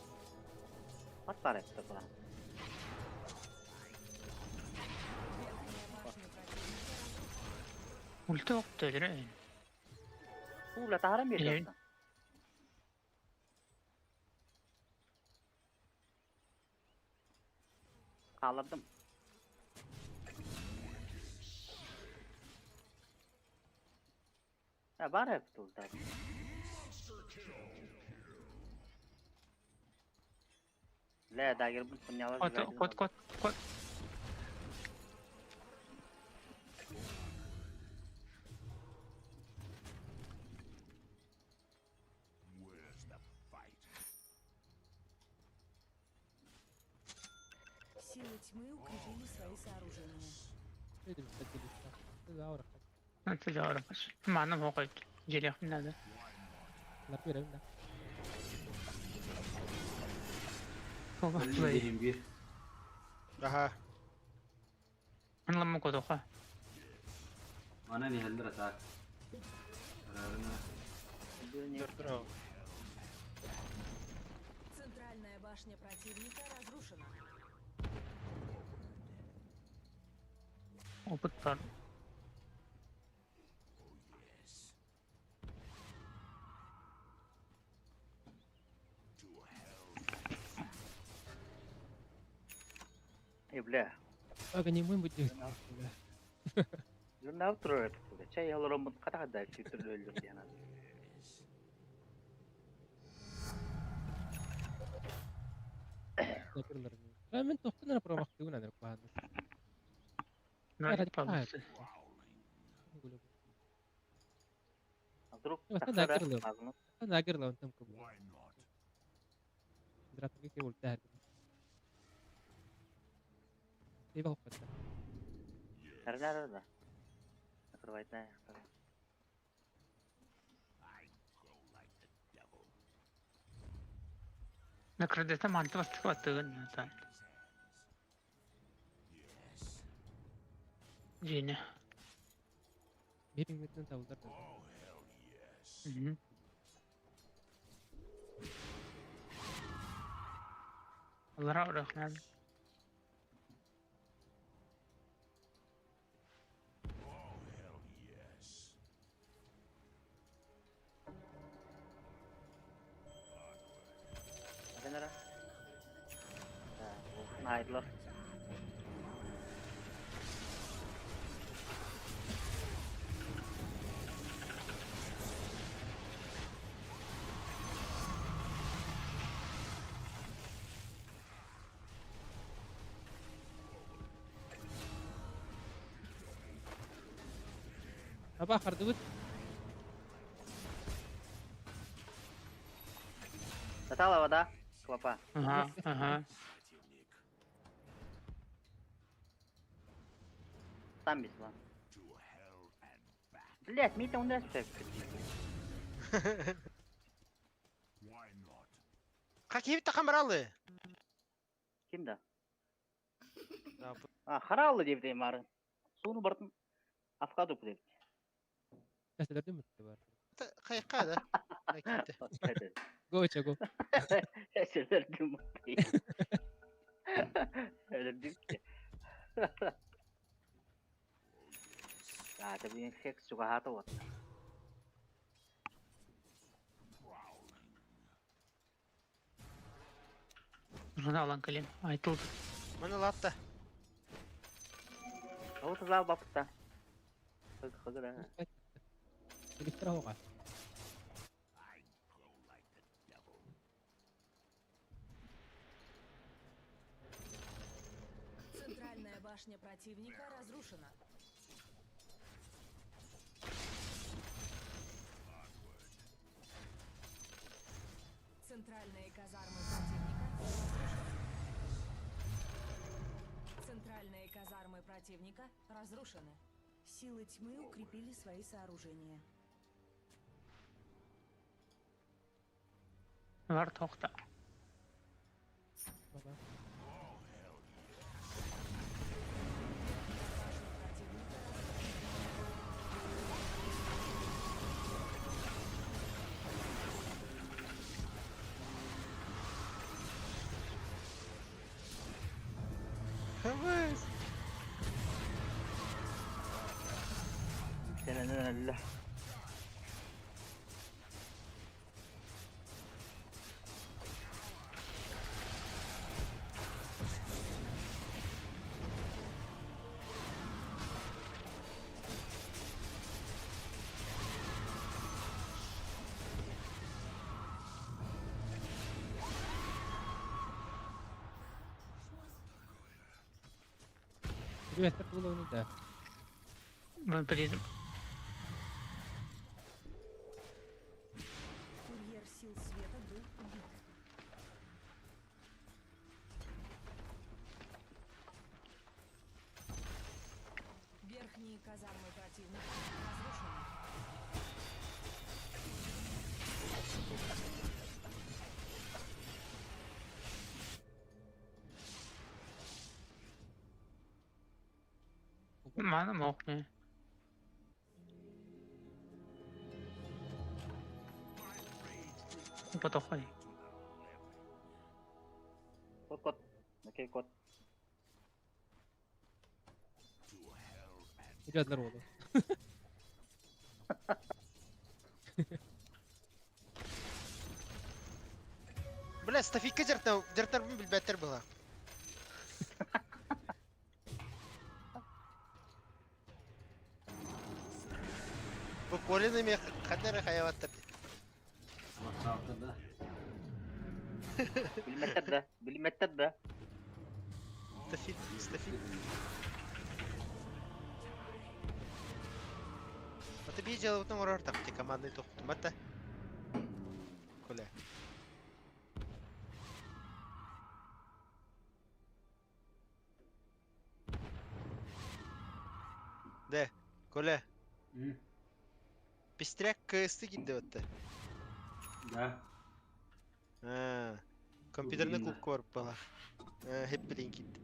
Var etti falan. Ulti yoktu öyle. Ula taharam bir Evet. yaptı. Kaldırdım. Ya var hep tulda. La dagger bu punyalar Kod. Where's the fight? Силы тьмы укрепили свои сооружения. dedim takılışta. Daha uğraştık. انت جاورك بس معنا موقع جيلي اخنا هذا La görelim de. هو Öyle بحث diyeyim bir. Aha. انا لما كنت اخا Ana ne haldir atak. Kararına. Dur o. Центральная башня противника разрушена. وبطل Ibla. Aga не мы будем. Yun na outro ito. Chay haloro mo kata future lolo yan. Nakırlar. Ben tohtuna promak diyorlar ne kuhan. نوع هذا بس Adruk Basta taksara nakir lo. magnus. أنا أقر لو أنتم كم. Why not? دراسة كي قلتها. إيه بقى فترة. Karena. Terbaik na. I go like the devil. نكردت ما أنت بس تقول Yes. جينا Benim metin tavuklar. Oh, hell yes. الله رأى نعم Oh, hell yes. Kenara. Nah, itu loh. أبا آخر دوت. Tak tahu apa dah? Apa? أها Tambis bang. To hell and back. Lihat, mita udah set. Kakibit kameralı. Kimde? Ya bu Haralı diye bir deyim var. Sonu barın afka dopu diye. Keseler değil mi? Var. kayıkka da. Rakipte. Hadi. Go içe go. Şeyler kim öyle değil ki. Ya tabii yang seks juga hata wat. Bunu alan kalem. Айтылды. Mana latta. Kau tuh lah bapak ta. Kagak dah. Elektrik hava. Центральная башня противника разрушена. Центральные казармы противника разрушены. Центральные казармы противника разрушены. Силы тьмы укрепили свои сооружения. Var toxta. Baba. Kavuz. Senin Allah. Привет, это было не да. Ben bildim. Курьер сил света был убит. Верхние казармы противника разрушены. Mana mokne. Потохай. Kot. Oke kot. Идет народу. Бля, стафикка дертар билбеттер была. Bu kolini mi kadar hayavattır. WhatsApp'ta da. Bilimeter dah. Stafik. Вот ты видел вот там там где командный тух. Мата. Коля. Да, Коля. Hı? Пестряк кысты gitti вот. Da. Компьютерный Клуб клуб var bana. Hep bilin gitti.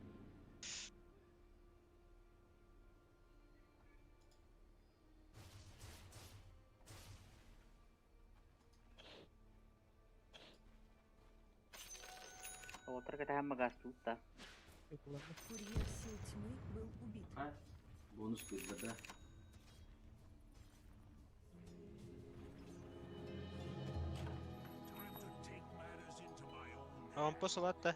Otur kita hem gas tuta. Курьер сил тьмы был убит. Ha? Bonus bir de. Time to take matters into my own А он посылат-то.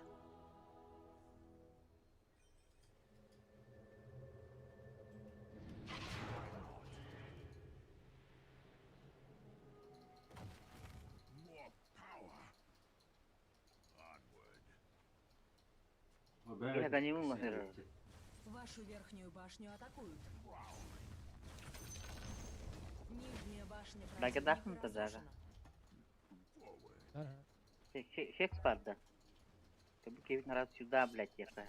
more power. Onward. Haber. Iya, kan ini masih ada. Вашу верхнюю башню атакуют. Нижняя башня Lagi противника dah tuh jaga. разрушена. Шекс парда. Tapi Kevin harus sudah belajar dah.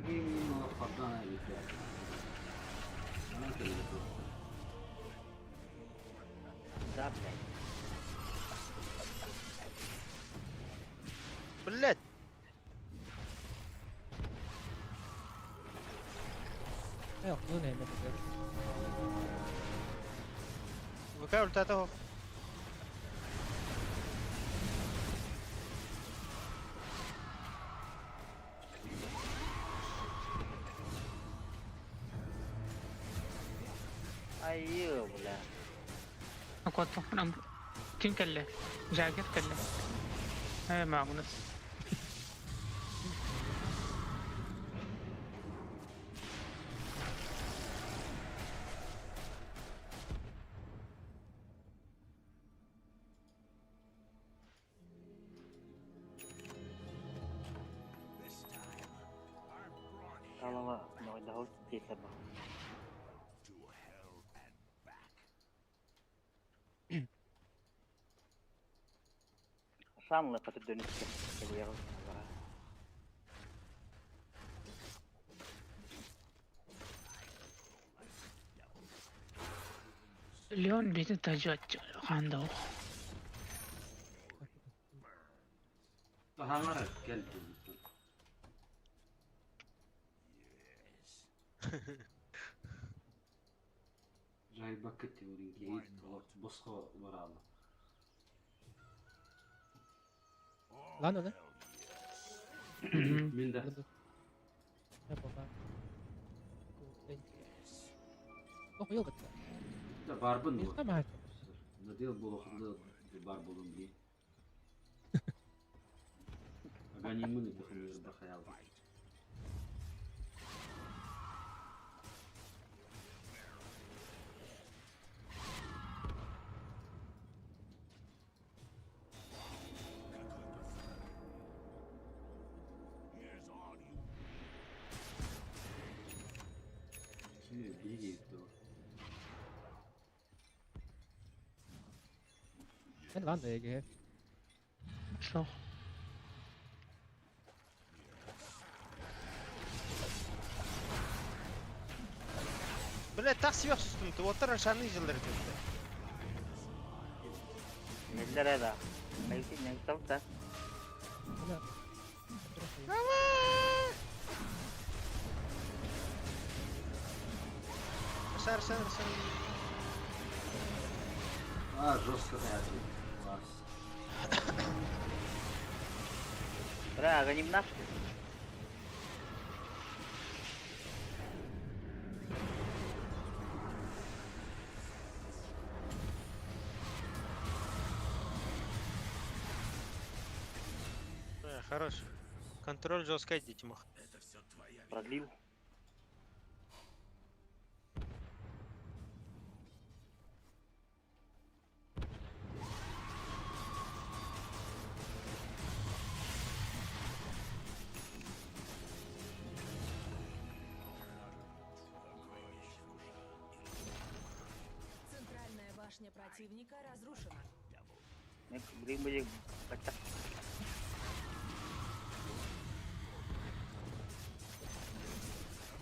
Tingin mo mga patna na ito. Ondan kırıldı bu. Да, блядь. Блядь! Yok, bunu neyime bakıyorum. ВК ультата оф. Айё, бля. أقوى أنا كم كله جاكيت كله هاي ماغنس This time, I've brought him Талава, но да вот здесь одно. to hell and back. Сам лапать донести. Я вот. اليوم بيت التاجات عنده Daha var gel. Жай бакет өрінге босқа баралы. Lan o ne? Мен de. Burada. Yap bakalım. Oh, yok etme. Da barbın bu. Tamam. Ne diyor bu lokanda barbulun diye. Ganimin de bakımları da hayal. Here's all you Şimdi bir gitti o. Ben lan da Ege. صح Блядь, так сверху спринт. Вот раньше yılları dedi. Neler ada? Neyse ne tutup da. Buna. Сар. Aa жестко hayatı. Var. Бля, гоним наш. Хорош. Контроль жесткий, Дитимох. Это все твоя вина. Продлил. Центральная башня противника разрушена. Блин, будет.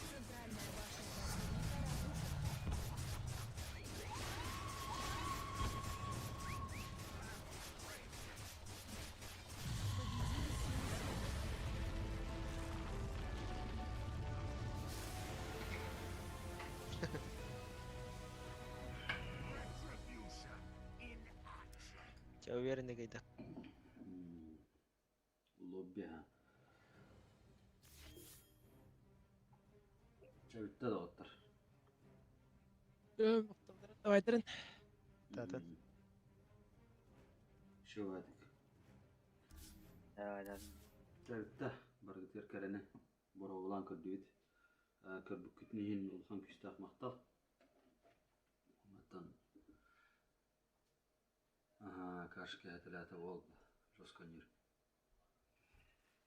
Центральная башня противника разрушена. Retribution in action. Тебя уверенно гайда. Lobby ha. Çevirtte de otur. Muhtemelen Tavaytırın. Zaten. Şu verdik. Да, да. Çevirtte. Bargıtır karene. Bora olan kördüğüt. Körbük kütnihin ulhan küstah maktal. Matan. Aha karşı kehatelete oldu. Joskanir.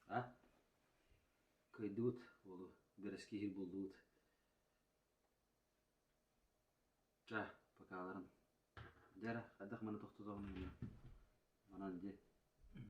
Ha? Kıydut. Olu. Bereski hil buldut. Çah. Pakalarım. Dere. Hadak mana toxtu zaman. Mana de.